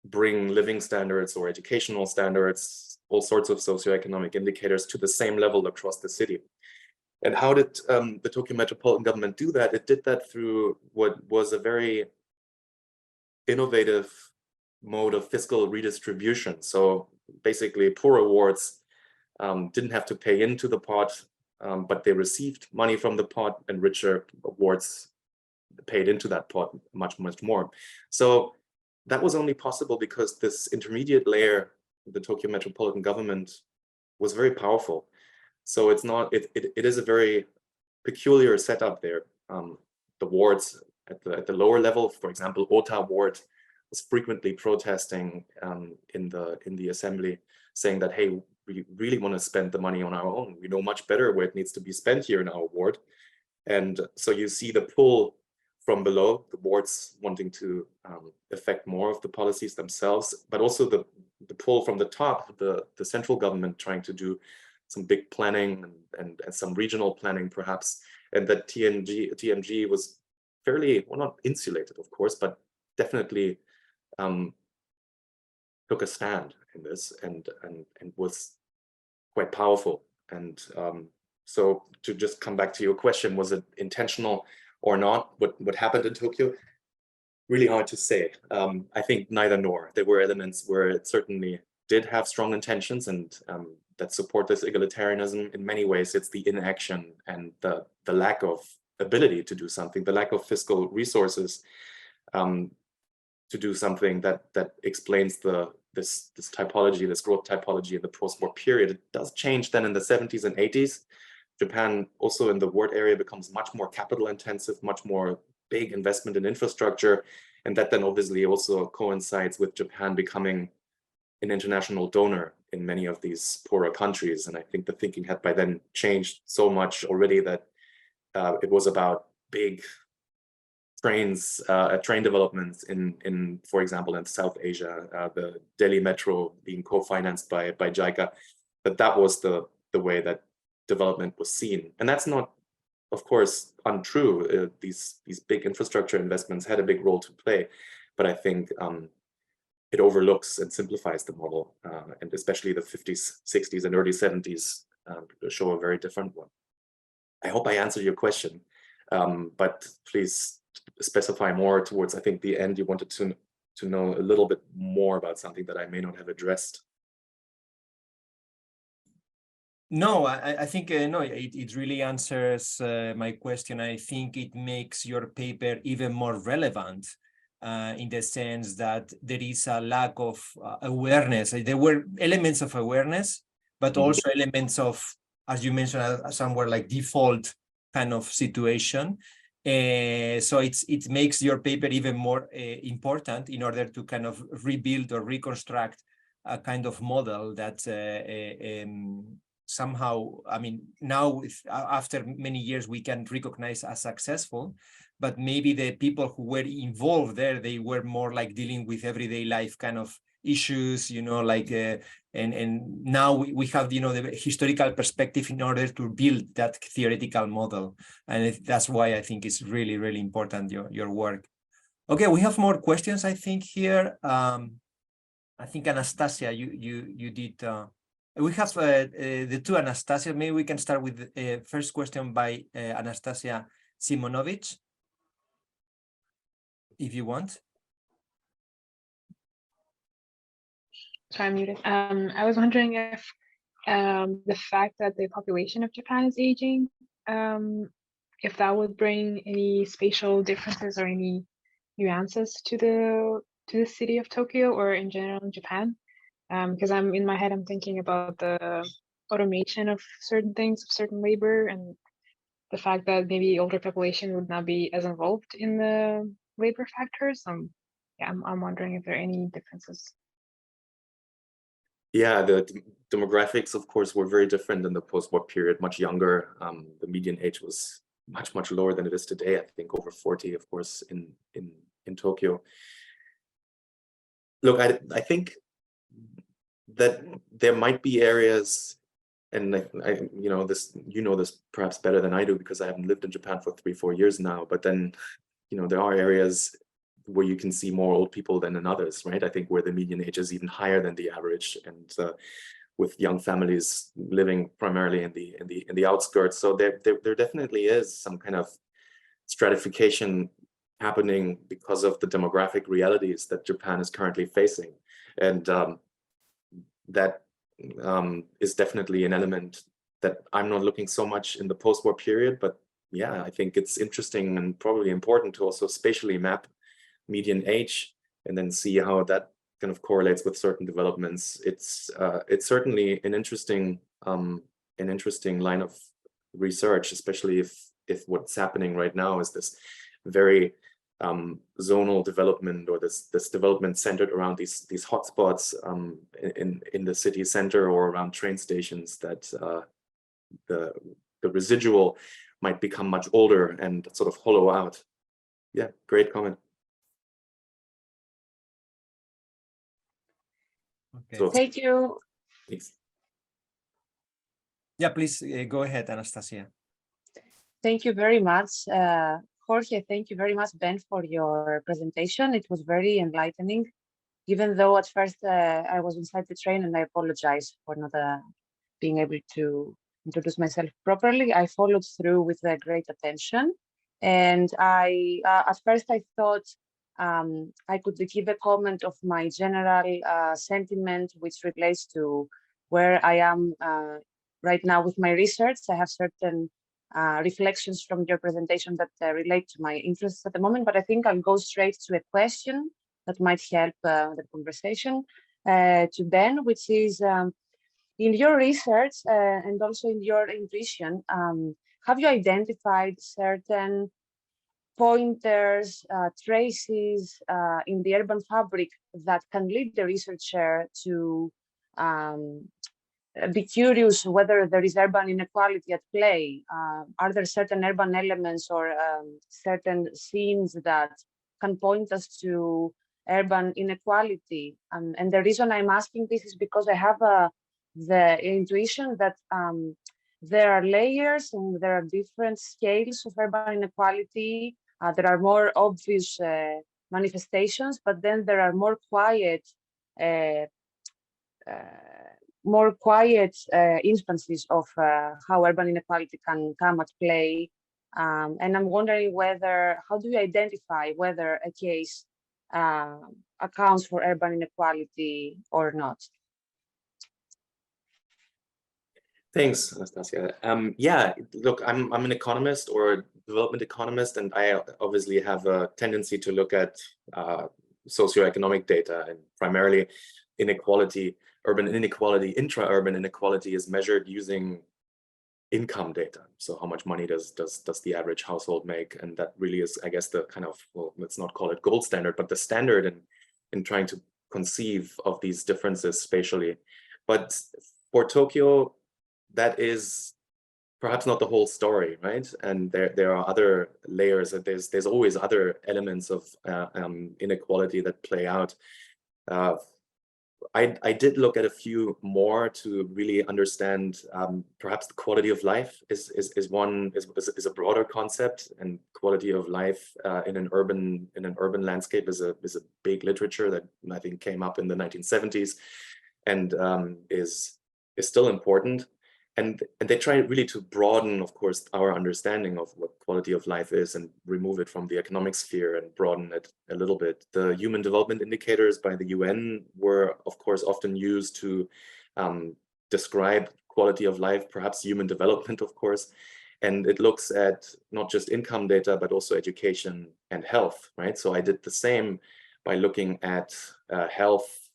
bring living standards or educational standards, all sorts of socioeconomic indicators to the same level across the city. And how did the Tokyo metropolitan government do that? It did that through what was a very innovative mode of fiscal redistribution. So basically poorer wards didn't have to pay into the pot, but they received money from the pot, and richer wards paid into that pot much, much more. So that was only possible because this intermediate layer, the Tokyo metropolitan government, was very powerful. So it is a very peculiar setup there. The wards at the lower level, for example, Ota ward was frequently protesting in the assembly, saying that, hey, we really want to spend the money on our own. We know much better where it needs to be spent here in our ward. And so you see the pull from below, the wards wanting to affect more of the policies themselves, but also the pull from the top, the central government trying to do some big planning and some regional planning perhaps, and that TMG was fairly, well, not insulated, of course, but definitely took a stand in this and was quite powerful. And so to just come back to your question, was it intentional or not? What happened in Tokyo? Really hard to say. I think neither nor. There were elements where it certainly did have strong intentions and that support this egalitarianism. In many ways, it's the inaction and the lack of ability to do something, the lack of fiscal resources to do something that explains this typology, this growth typology in the post-war period. It does change then in the 70s and 80s. Japan also in the world area becomes much more capital intensive, much more big investment in infrastructure. And that then obviously also coincides with Japan becoming an international donor in many of these poorer countries. And I think the thinking had by then changed so much already that it was about big train developments in, for example, in South Asia, the Delhi Metro being co-financed by JICA, that was the way that development was seen. And that's not, of course, untrue. These big infrastructure investments had a big role to play, but I think it overlooks and simplifies the model, and especially the 50s, 60s, and early 70s show a very different one. I hope I answered your question, but please specify more towards, I think, the end. You wanted to know a little bit more about something that I may not have addressed. No, I think no, it really answers my question. I think it makes your paper even more relevant in the sense that there is a lack of awareness. There were elements of awareness, but also elements of, as you mentioned, somewhere like default kind of situation. So it makes your paper even more important in order to kind of rebuild or reconstruct a kind of model that somehow, I mean, now after many years, we can recognize as successful, but maybe the people who were involved there, they were more like dealing with everyday life kind of issues, you know, like, and now we have, you know, the historical perspective in order to build that theoretical model. And that's why I think it's really, really important, your work. Okay, we have more questions, I think, here. I think Anastasia, you did, we have the two Anastasia. Maybe we can start with the first question by Anastasia Simonovich, if you want. So I'm muted. I was wondering if the fact that the population of Japan is aging, if that would bring any spatial differences or any nuances to the city of Tokyo or in general in Japan. Because I'm in my head, I'm thinking about the automation of certain things, of certain labor, and the fact that maybe older population would not be as involved in the labor factors. Yeah, I'm wondering if there are any differences. Yeah, the demographics, of course, were very different in the post-war period, much younger. The median age was much lower than it is today. I think over 40, of course, in Tokyo. Look, I think that there might be areas, and you know this perhaps better than I do because I haven't lived in Japan for 3-4 years now. But then, you know, there are areas where you can see more old people than in others, right? I think where the median age is even higher than the average, and with young families living primarily in the outskirts. So there definitely is some kind of stratification happening because of the demographic realities that Japan is currently facing, and that is definitely an element that I'm not looking so much in the post-war period. But yeah, I think it's interesting and probably important to also spatially map median age and then see how that kind of correlates with certain developments. It's certainly an interesting line of research, especially if what's happening right now is this very zonal development, or this development centered around these hotspots in the city center or around train stations, that the residual might become much older and sort of hollow out. Yeah, great comment. Okay. So, Thank you. thanks. Yeah, please go ahead, Anastasia. Thank you very much, Jorge. Thank you very much, Ben, for your presentation. It was very enlightening, even though at first I was inside the train, and I apologize for not being able to introduce myself properly. I followed through with great attention, and I at first I thought I could give a comment of my general sentiment, which relates to where I am right now with my research. I have certain reflections from your presentation that relate to my interests at the moment, but I think I'll go straight to a question that might help the conversation to Ben, which is in your research and also in your intuition, have you identified certain pointers, traces in the urban fabric that can lead the researcher to be curious whether there is urban inequality at play? Are there certain urban elements or certain scenes that can point us to urban inequality? And the reason I'm asking this is because I have the intuition that there are layers and there are different scales of urban inequality. There are more obvious manifestations, but then there are more quiet instances of how urban inequality can come at play. And I'm wondering how do you identify whether a case accounts for urban inequality or not? Thanks, Anastasia. Yeah, look, I'm an economist or a development economist, and I obviously have a tendency to look at socioeconomic data, and primarily inequality, urban inequality, intra-urban inequality is measured using income data. So how much money does the average household make? And that really is, I guess, the kind of, well, let's not call it gold standard, but the standard in trying to conceive of these differences spatially. But for Tokyo, that is perhaps not the whole story, right? And there are other layers. That there's always other elements of inequality that play out. I did look at a few more to really understand. Perhaps the quality of life is a broader concept, and quality of life in an urban landscape is a big literature that I think came up in the 1970s, and is still important. And they try really to broaden, of course, our understanding of what quality of life is and remove it from the economic sphere and broaden it a little bit. The human development indicators by the UN were, of course, often used to describe quality of life, perhaps human development, of course. And it looks at not just income data, but also education and health, right? So I did the same by looking at health,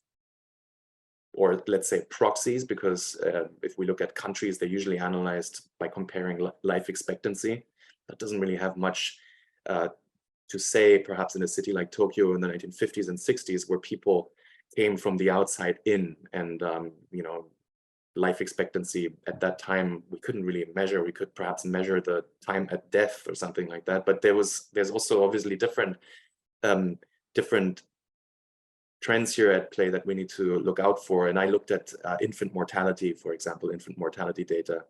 or let's say proxies, because if we look at countries, they're usually analyzed by comparing life expectancy. That doesn't really have much to say, perhaps in a city like Tokyo in the 1950s and 60s, where people came from the outside in, and life expectancy at that time, we couldn't really measure. We could perhaps measure the time at death or something like that. But there's also obviously different trends here at play that we need to look out for. And I looked at infant mortality, for example, infant mortality data,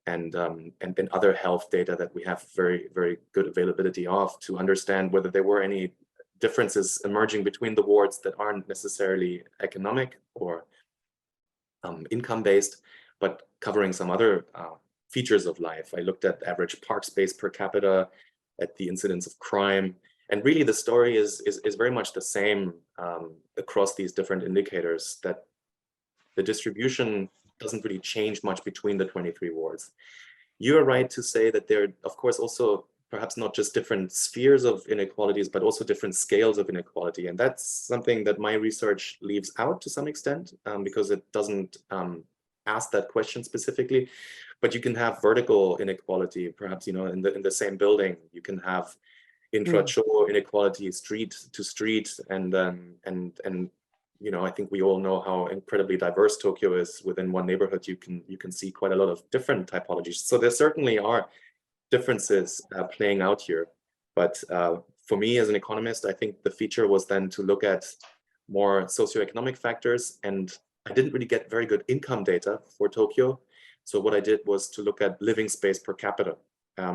and then other health data that we have very, very good availability of, to understand whether there were any differences emerging between the wards that aren't necessarily economic or income-based, but covering some other features of life. I looked at average park space per capita, at the incidence of crime. And really, the story is very much the same across these different indicators, that the distribution doesn't really change much between the 23 wards. You are right to say that there are, of course, also perhaps not just different spheres of inequalities, but also different scales of inequality. And that's something that my research leaves out to some extent, because it doesn't ask that question specifically. But you can have vertical inequality, perhaps, in the same building. You can have intra-cho inequality, street to street, and I think we all know how incredibly diverse Tokyo is. Within one neighborhood, you can see quite a lot of different typologies. So there certainly are differences playing out here. But for me as an economist, I think the feature was then to look at more socioeconomic factors, and I didn't really get very good income data for Tokyo. So what I did was to look at living space per capita.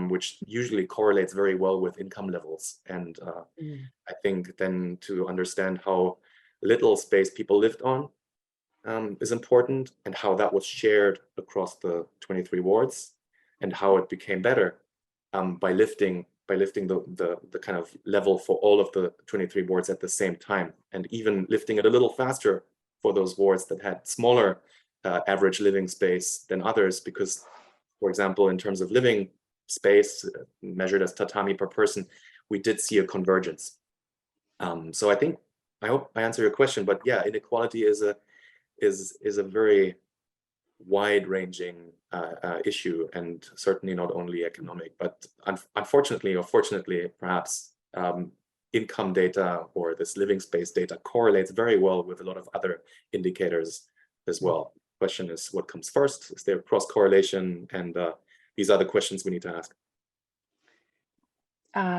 which usually correlates very well with income levels. And I think then to understand how little space people lived on is important, and how that was shared across the 23 wards, and how it became better by lifting the kind of level for all of the 23 wards at the same time, and even lifting it a little faster for those wards that had smaller average living space than others, because, for example, in terms of living space measured as tatami per person, we did see a convergence. So I hope I answer your question, but yeah, inequality is a very wide-ranging issue, and certainly not only economic, but unfortunately or fortunately, perhaps, income data or this living space data correlates very well with a lot of other indicators as well. Question is, what comes first? Is there cross correlation? And these are the questions we need to ask.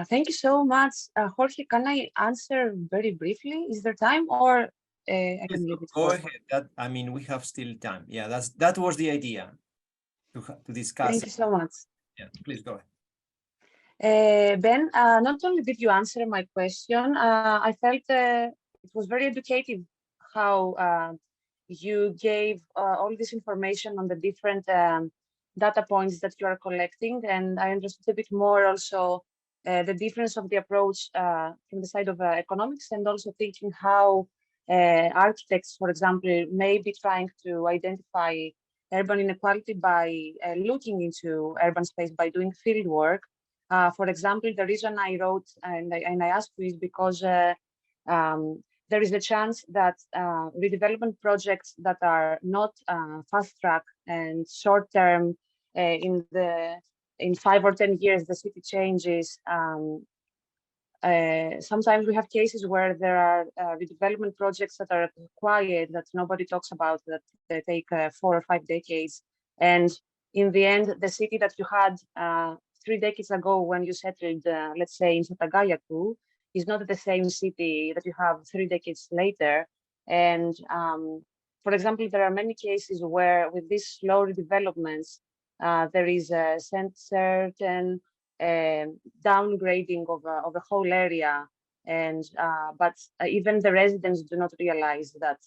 Thank you so much. Jorge, can I answer very briefly? Is there time, or I can leave it? Go ahead. I mean, we have still time. Yeah, that was the idea to discuss. Thank you so much. Yeah, please go ahead. Ben, not only did you answer my question, I felt it was very educative how you gave all this information on the different data points that you are collecting, and I understood a bit more also the difference of the approach from the side of economics, and also thinking how architects, for example, may be trying to identify urban inequality by looking into urban space, by doing field work. For example, the reason I wrote and I asked you is because there is a chance that redevelopment projects that are not fast track and short term, in 5 or 10 years, the city changes. Sometimes we have cases where there are redevelopment projects that are quiet, that nobody talks about, that they take 4 or 5 decades. And in the end, the city that you had 3 decades ago when you settled, let's say, in Setagaya-ku, is not the same city that you have 3 decades later. And for example, there are many cases where with these slow redevelopments, there is a certain downgrading of a whole area, and but even the residents do not realize that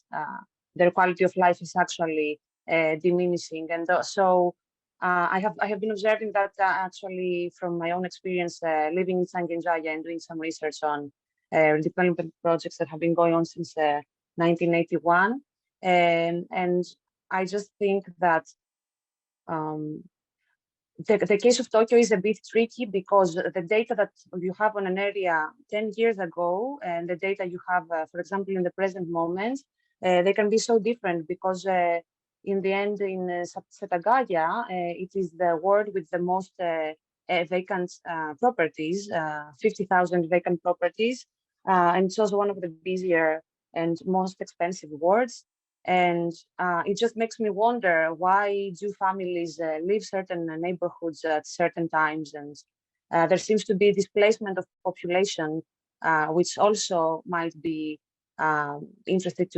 their quality of life is actually diminishing. And so I have been observing that actually from my own experience living in Sangenjaya and doing some research on development projects that have been going on since 1981, and I just think that the case of Tokyo is a bit tricky, because the data that you have on an area 10 years ago and the data you have, for example, in the present moment, they can be so different, because in the end, in Setagaya, it is the ward with the most vacant properties, 50,000 vacant properties, and it's also one of the busier and most expensive wards. And it just makes me wonder, why do families leave certain neighborhoods at certain times? And there seems to be displacement of population, which also might be interesting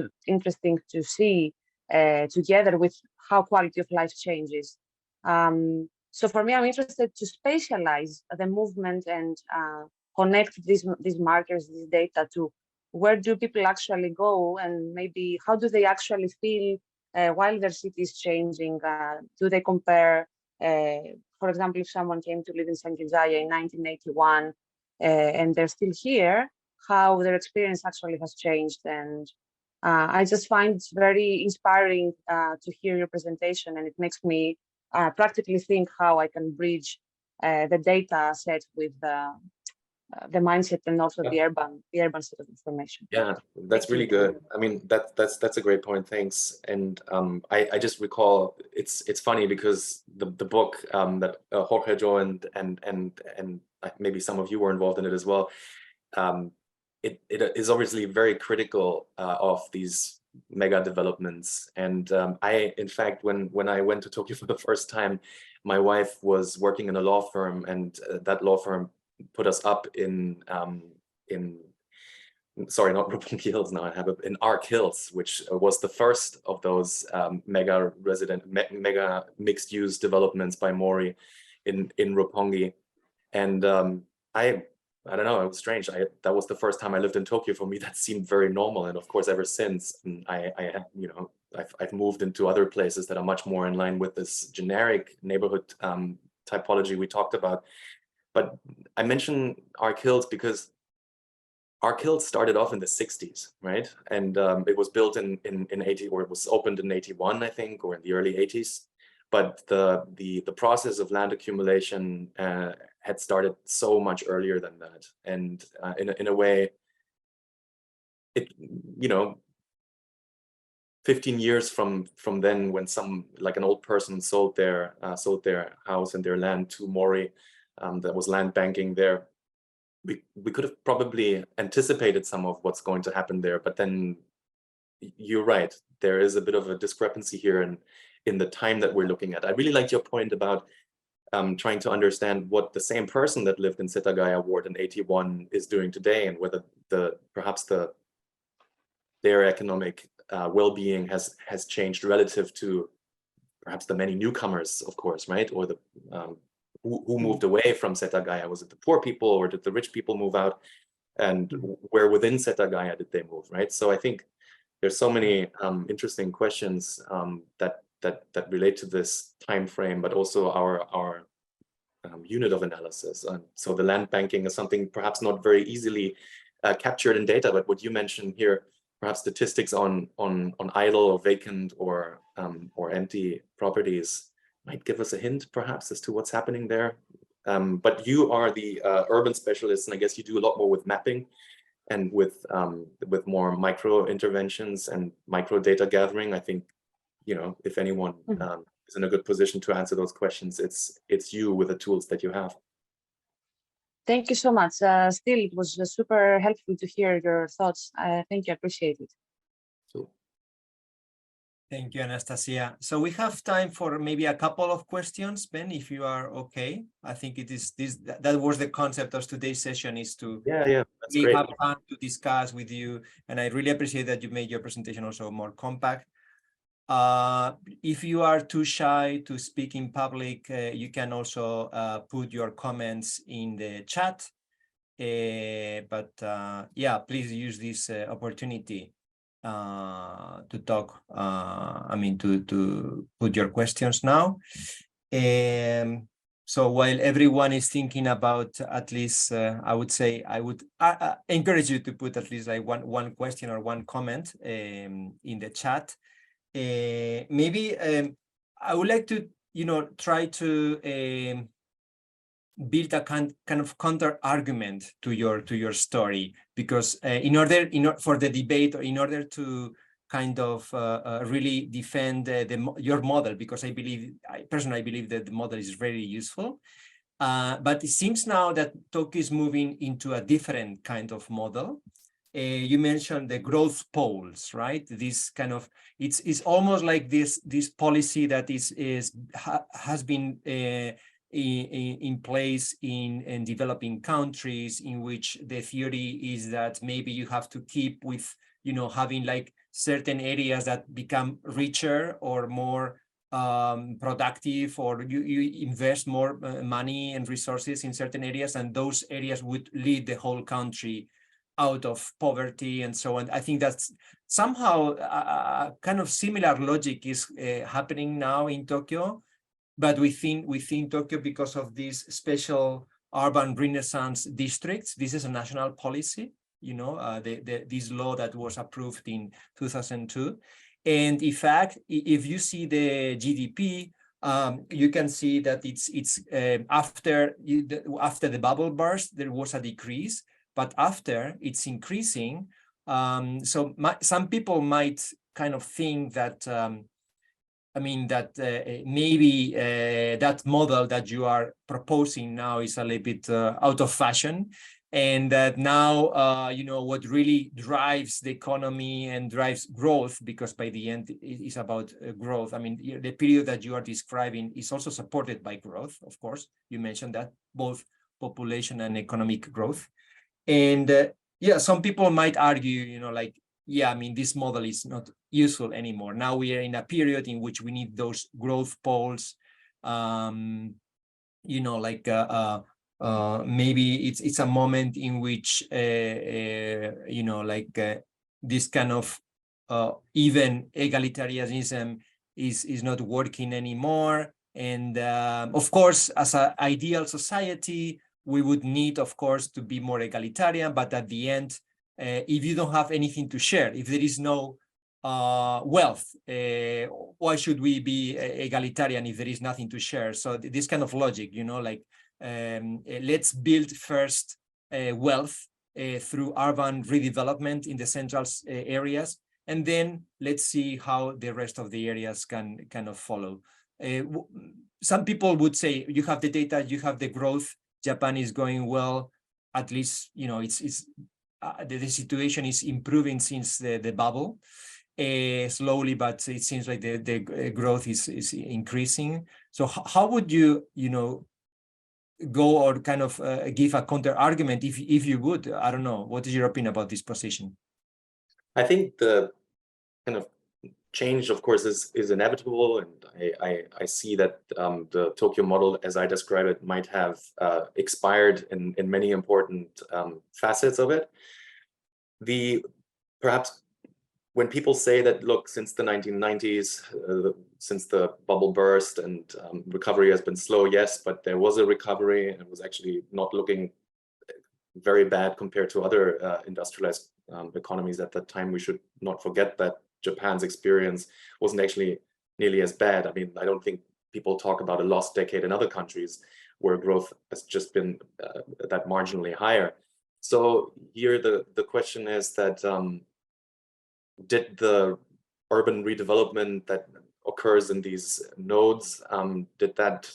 to see together with how quality of life changes. So for me, I'm interested to spatialize the movement and connect these markers, this data, to where do people actually go, and maybe how do they actually feel while their city is changing? Do they compare, for example, if someone came to live in Sangenjaya in 1981 and they're still here, how their experience actually has changed? And I just find it very inspiring to hear your presentation, and it makes me practically think how I can bridge the data set with the mindset and also the urban set of information. Yeah, that's really good. I mean, that's a great point. Thanks. And I just recall, it's funny because the book that Jorge joined and maybe some of you were involved in it as well. It is obviously very critical of these mega developments. And in fact, when I went to Tokyo for the first time, my wife was working in a law firm, and that law firm put us up in sorry, not Roppongi Hills now, I have it in Ark Hills, which was the first of those mega mixed use developments by Mori in Roppongi, and I don't know, it was strange. That was the first time I lived in Tokyo. For me, that seemed very normal, and of course, ever since, I've moved into other places that are much more in line with this generic neighborhood typology we talked about. But I mentioned Ark Hills because Ark Hills started off in the 60s, right? And it was built in 80, or it was opened in 81, I think, or in the early 80s. But the process of land accumulation had started so much earlier than that. And in a way, it, 15 years from then, when like an old person sold their house and their land to Mori, that was land banking there, we could have probably anticipated some of what's going to happen there. But then you're right, there is a bit of a discrepancy here in the time that we're looking at. I really liked your point about trying to understand what the same person that lived in Setagaya Ward in 81 is doing today, and whether perhaps their economic well-being has changed relative to perhaps the many newcomers, of course, right? Or the who moved away from Setagaya. Was it the poor people, or did the rich people move out? And where within Setagaya did they move, right? So I think there's so many interesting questions that relate to this time frame, but also our unit of analysis. So the land banking is something perhaps not very easily captured in data, but what you mentioned here, perhaps statistics on idle or vacant or empty properties might give us a hint, perhaps, as to what's happening there. But you are the urban specialist, and I guess you do a lot more with mapping and with more micro interventions and micro data gathering. I think, if anyone is in a good position to answer those questions, it's you with the tools that you have. Thank you so much. Still, it was super helpful to hear your thoughts. Thank you, I appreciate it. So, thank you, Anastasia. So we have time for maybe a couple of questions, Ben, if you are okay. I think it is that was the concept of today's session, is to that's great. have time to discuss with you. And I really appreciate that you made your presentation also more compact. If you are too shy to speak in public, you can also put your comments in the chat. But please use this opportunity to talk. To put your questions now. So while everyone is thinking about, at least I would encourage you to put at least like one question or one comment in the chat. Maybe I would like to, try to build a kind of counter argument to your story, because for the debate, or in order to kind of really defend your model, because I personally believe that the model is very useful. But it seems now that Tokyo is moving into a different kind of model. You mentioned the growth poles, right? This kind of, it's almost like this policy that has been in place in developing countries, in which the theory is that maybe you have to keep with, having like certain areas that become richer or more productive, or you invest more money and resources in certain areas, and those areas would lead the whole country out of poverty and so on. I think that's somehow a kind of similar logic is happening now in Tokyo, but within Tokyo, because of these special urban renaissance districts. This is a national policy, this law that was approved in 2002. And in fact, if you see the GDP, you can see that it's after the bubble burst, there was a decrease, but after it's increasing. So some people might kind of think that, maybe that model that you are proposing now is a little bit out of fashion, and that now, what really drives the economy and drives growth, because by the end it is about growth. The period that you are describing is also supported by growth, of course. You mentioned that, both population and economic growth. And some people might argue, this model is not useful anymore. Now we are in a period in which we need those growth poles. you know, like maybe it's a moment in which you know, like this kind of even egalitarianism is not working anymore. And of course, as an ideal society, we would need, of course, to be more egalitarian. But at the end, if you don't have anything to share, if there is no wealth, why should we be egalitarian if there is nothing to share? So this kind of logic, you know, like let's build first wealth through urban redevelopment in the central areas, and then let's see how the rest of the areas can kind of follow. Some people would say, you have the data, you have the growth, Japan is going well, at least, you know, it's the situation is improving since the bubble. Slowly, but it seems like the growth is increasing. So how would you, you know, go or kind of give a counter argument if you would? I don't know. What is your opinion about this position? I think the kind of change, of course, is inevitable, and I see that the Tokyo model, as I describe it, might have expired in many important facets of it. Perhaps when people say that, look, since the 1990s, since the bubble burst and recovery has been slow, yes, but there was a recovery, and it was actually not looking very bad compared to other industrialized economies at that time. We should not forget that Japan's experience wasn't actually nearly as bad. I mean, I don't think people talk about a lost decade in other countries where growth has just been that marginally higher. So here the question is that did the urban redevelopment that occurs in these nodes, did that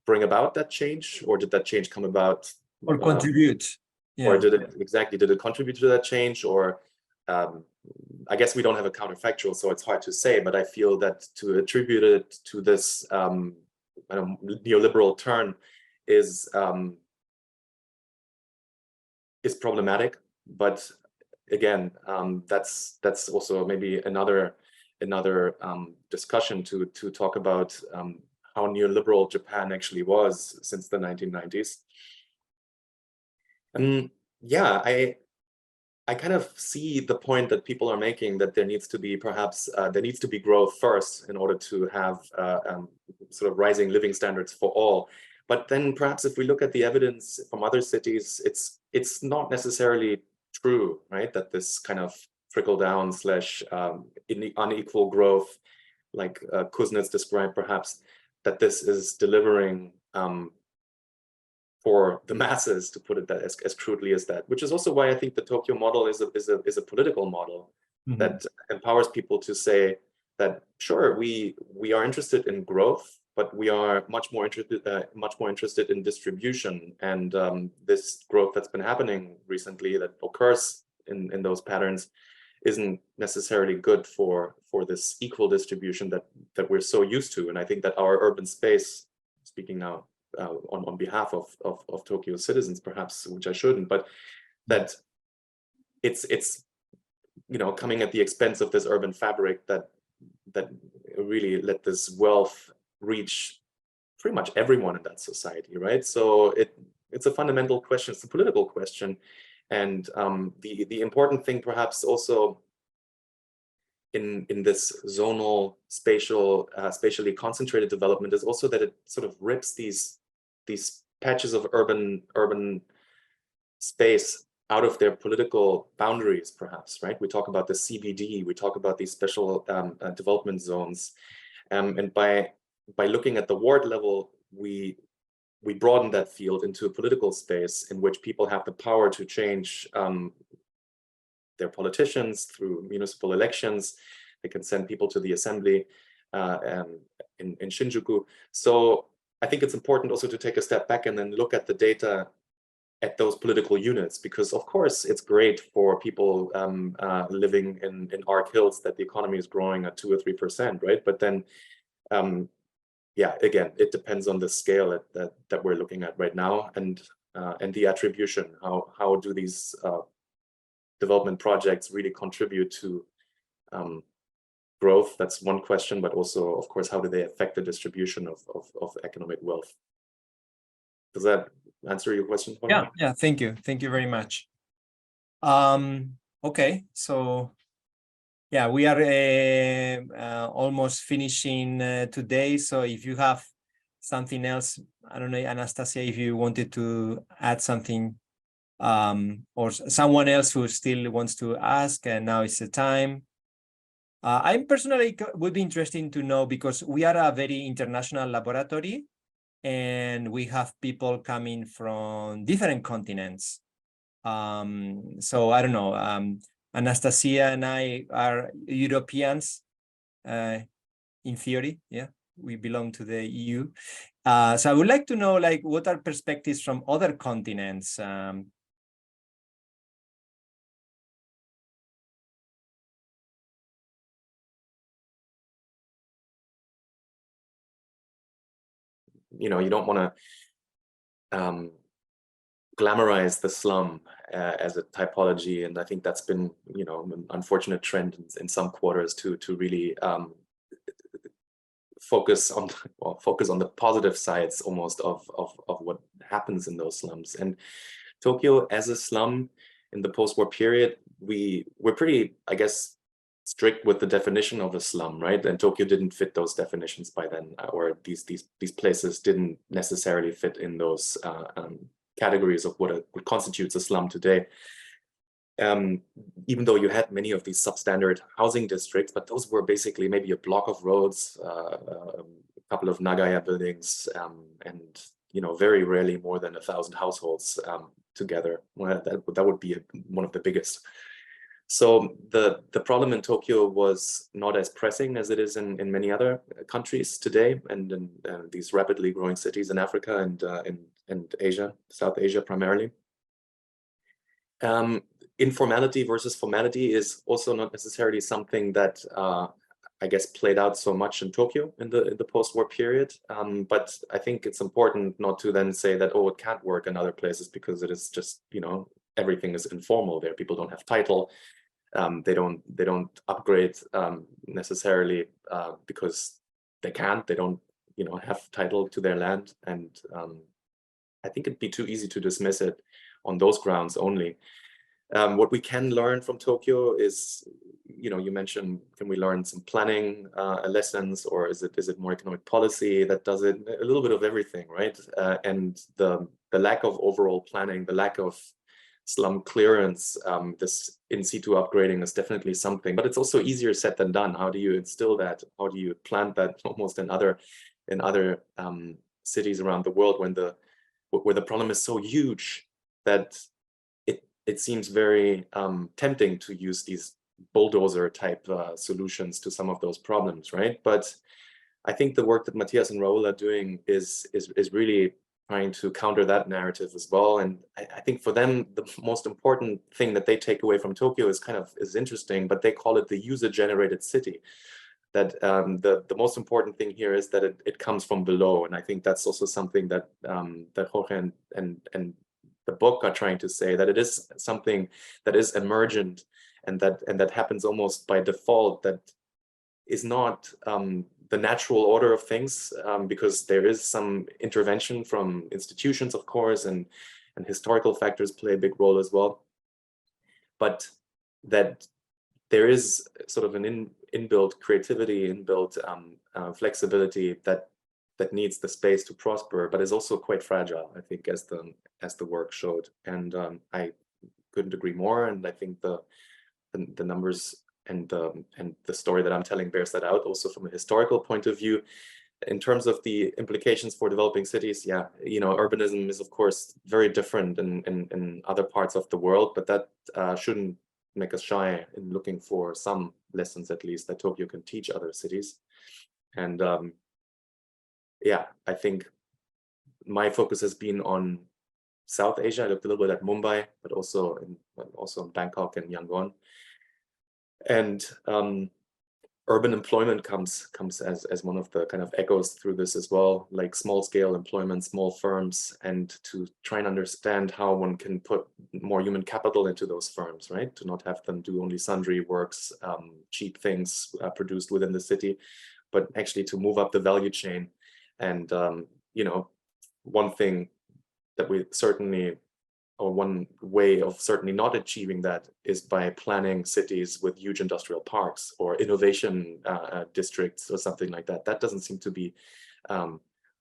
bring about that change, or did that change come about? Or contribute? Or did it contribute to that change? Or I guess we don't have a counterfactual, so it's hard to say, but I feel that to attribute it to this neoliberal turn is problematic. But again, that's also maybe another discussion to talk about how neoliberal Japan actually was since the 1990s. Yeah, I kind of see the point that people are making, that there needs to be perhaps there needs to be growth first in order to have sort of rising living standards for all. But then perhaps if we look at the evidence from other cities, it's not necessarily true, right? That this kind of trickle down / unequal growth, like Kuznets described, perhaps, that this is delivering for the masses, to put it that as crudely as that. Which is also why I think the Tokyo model is a political model that empowers people to say that, sure, we are interested in growth, but we are much more interested in distribution. And this growth that's been happening recently, that occurs in those patterns, isn't necessarily good for this equal distribution that we're so used to. And I think that our urban space, speaking now on behalf of Tokyo citizens, perhaps, which I shouldn't, but that it's coming at the expense of this urban fabric that really let this wealth reach pretty much everyone in that society, right? So it's a fundamental question. It's a political question, and the important thing, perhaps, also in this zonal, spatially concentrated development is also that it sort of rips these patches of urban space out of their political boundaries, perhaps, right? We talk about the CBD, we talk about these special development zones, and by looking at the ward level, we broaden that field into a political space in which people have the power to change their politicians through municipal elections. They can send people to the assembly in Shinjuku. So I think it's important also to take a step back and then look at the data at those political units, because of course it's great for people living in Arc Hills that the economy is growing at 2 or 3%, right? But then, yeah, again, it depends on the scale that we're looking at right now, and the attribution. How do these development projects really contribute to growth? That's one question, but also, of course, how do they affect the distribution of economic wealth? Does that answer your question? Yeah, yeah, thank you very much. Okay, so yeah, we are almost finishing today. So if you have something else, I don't know, Anastasia, if you wanted to add something, or someone else who still wants to ask, and now is the time. I'm personally would be interested to know, because we are a very international laboratory and we have people coming from different continents. So I don't know, Anastasia and I are Europeans, in theory, yeah, we belong to the EU. So I would like to know, like, what are perspectives from other continents? You know, you don't want to glamorize the slum as a typology, and I think that's been, you know, an unfortunate trend in some quarters to really focus on the positive sides almost of what happens in those slums. And Tokyo as a slum in the post-war period, we're pretty, I guess, strict with the definition of a slum, right? And Tokyo didn't fit those definitions by then, or these places didn't necessarily fit in those categories of what constitutes a slum today. Even though you had many of these substandard housing districts, but those were basically maybe a block of roads, a couple of Nagaya buildings, and, you know, very rarely more than 1,000 households together. Well, that would be one of the biggest. So the problem in Tokyo was not as pressing as it is in many other countries today, and in these rapidly growing cities in Africa and Asia, South Asia primarily. Informality versus formality is also not necessarily something that I guess played out so much in Tokyo in the post-war period. But I think it's important not to then say that, oh, it can't work in other places, because it is just, you know, everything is informal there. People don't have title. They don't upgrade necessarily because they can't. They don't, you know, have title to their land, and I think it'd be too easy to dismiss it on those grounds only. What we can learn from Tokyo is, you know, you mentioned, can we learn some planning lessons, or is it more economic policy that does it? A little bit of everything, right? And the lack of overall planning, the lack of slum clearance, this in situ upgrading is definitely something, but it's also easier said than done. How do you instill that? How do you plant that almost in other cities around the world where the problem is so huge that it seems very tempting to use these bulldozer type solutions to some of those problems, right? But I think the work that Matthias and Raul are doing is really trying to counter that narrative as well. And I think for them, the most important thing that they take away from Tokyo is interesting, but they call it the user-generated city. That the most important thing here is that it comes from below. And I think that's also something that Jorge and the book are trying to say, that it is something that is emergent and that happens almost by default, that is not the natural order of things, because there is some intervention from institutions, of course, and historical factors play a big role as well. But that there is sort of an inbuilt creativity, inbuilt flexibility that needs the space to prosper, but is also quite fragile, I think, as the work showed. And I couldn't agree more. And I think the numbers and the story that I'm telling bears that out, also from a historical point of view. In terms of the implications for developing cities, yeah, you know, urbanism is of course very different in other parts of the world, but that shouldn't make us shy in looking for some lessons, at least, that Tokyo can teach other cities. And yeah, I think my focus has been on South Asia. I looked a little bit at Mumbai, but also in Bangkok and Yangon. And urban employment comes as one of the kind of echoes through this as well, like small scale employment, small firms, and to try and understand how one can put more human capital into those firms, right? To not have them do only sundry works, cheap things produced within the city, but actually to move up the value chain. And you know, one thing that we certainly, or one way of certainly not achieving that is by planning cities with huge industrial parks or innovation districts or something like that. That doesn't seem to be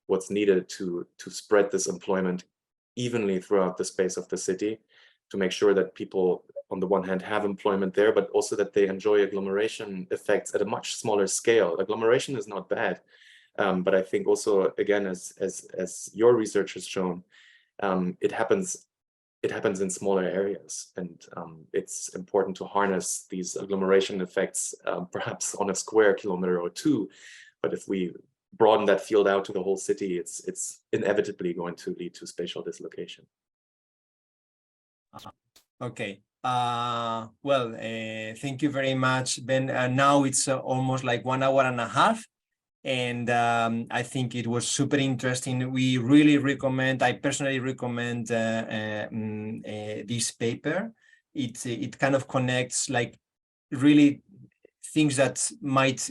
what's needed to spread this employment evenly throughout the space of the city, to make sure that people on the one hand have employment there, but also that they enjoy agglomeration effects at a much smaller scale. Agglomeration is not bad, but I think also, again, as your research has shown, it happens in smaller areas, and it's important to harness these agglomeration effects, perhaps on a square kilometer or two. But if we broaden that field out to the whole city, it's inevitably going to lead to spatial dislocation. Okay. Well, thank you very much, Ben. Now it's almost like 1 hour and a half. And I think it was super interesting. We really recommend, I personally recommend this paper. It kind of connects like really things that might,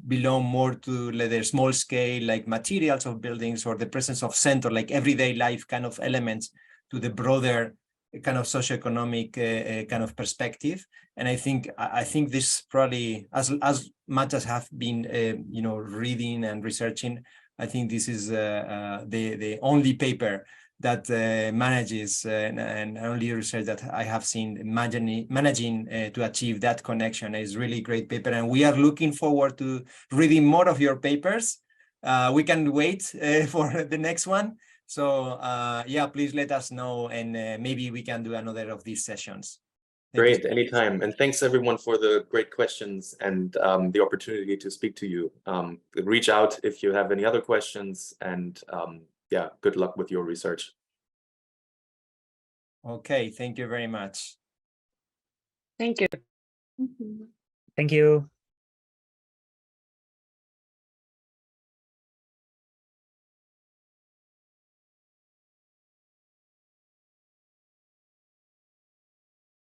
belong more to the small scale, like materials of buildings or the presence of center, like everyday life kind of elements, to the broader kind of socioeconomic kind of perspective. And I think this probably, as much as have been reading and researching, I think this is the only paper that manages and only research that I have seen managing to achieve that connection. Is really great paper, and we are looking forward to reading more of your papers. We can wait for the next one. So yeah, please let us know, and maybe we can do another of these sessions. Great, anytime. And thanks everyone for the great questions and the opportunity to speak to you. Reach out if you have any other questions, and yeah, good luck with your research. Okay, thank you very much. Thank you. Thank you.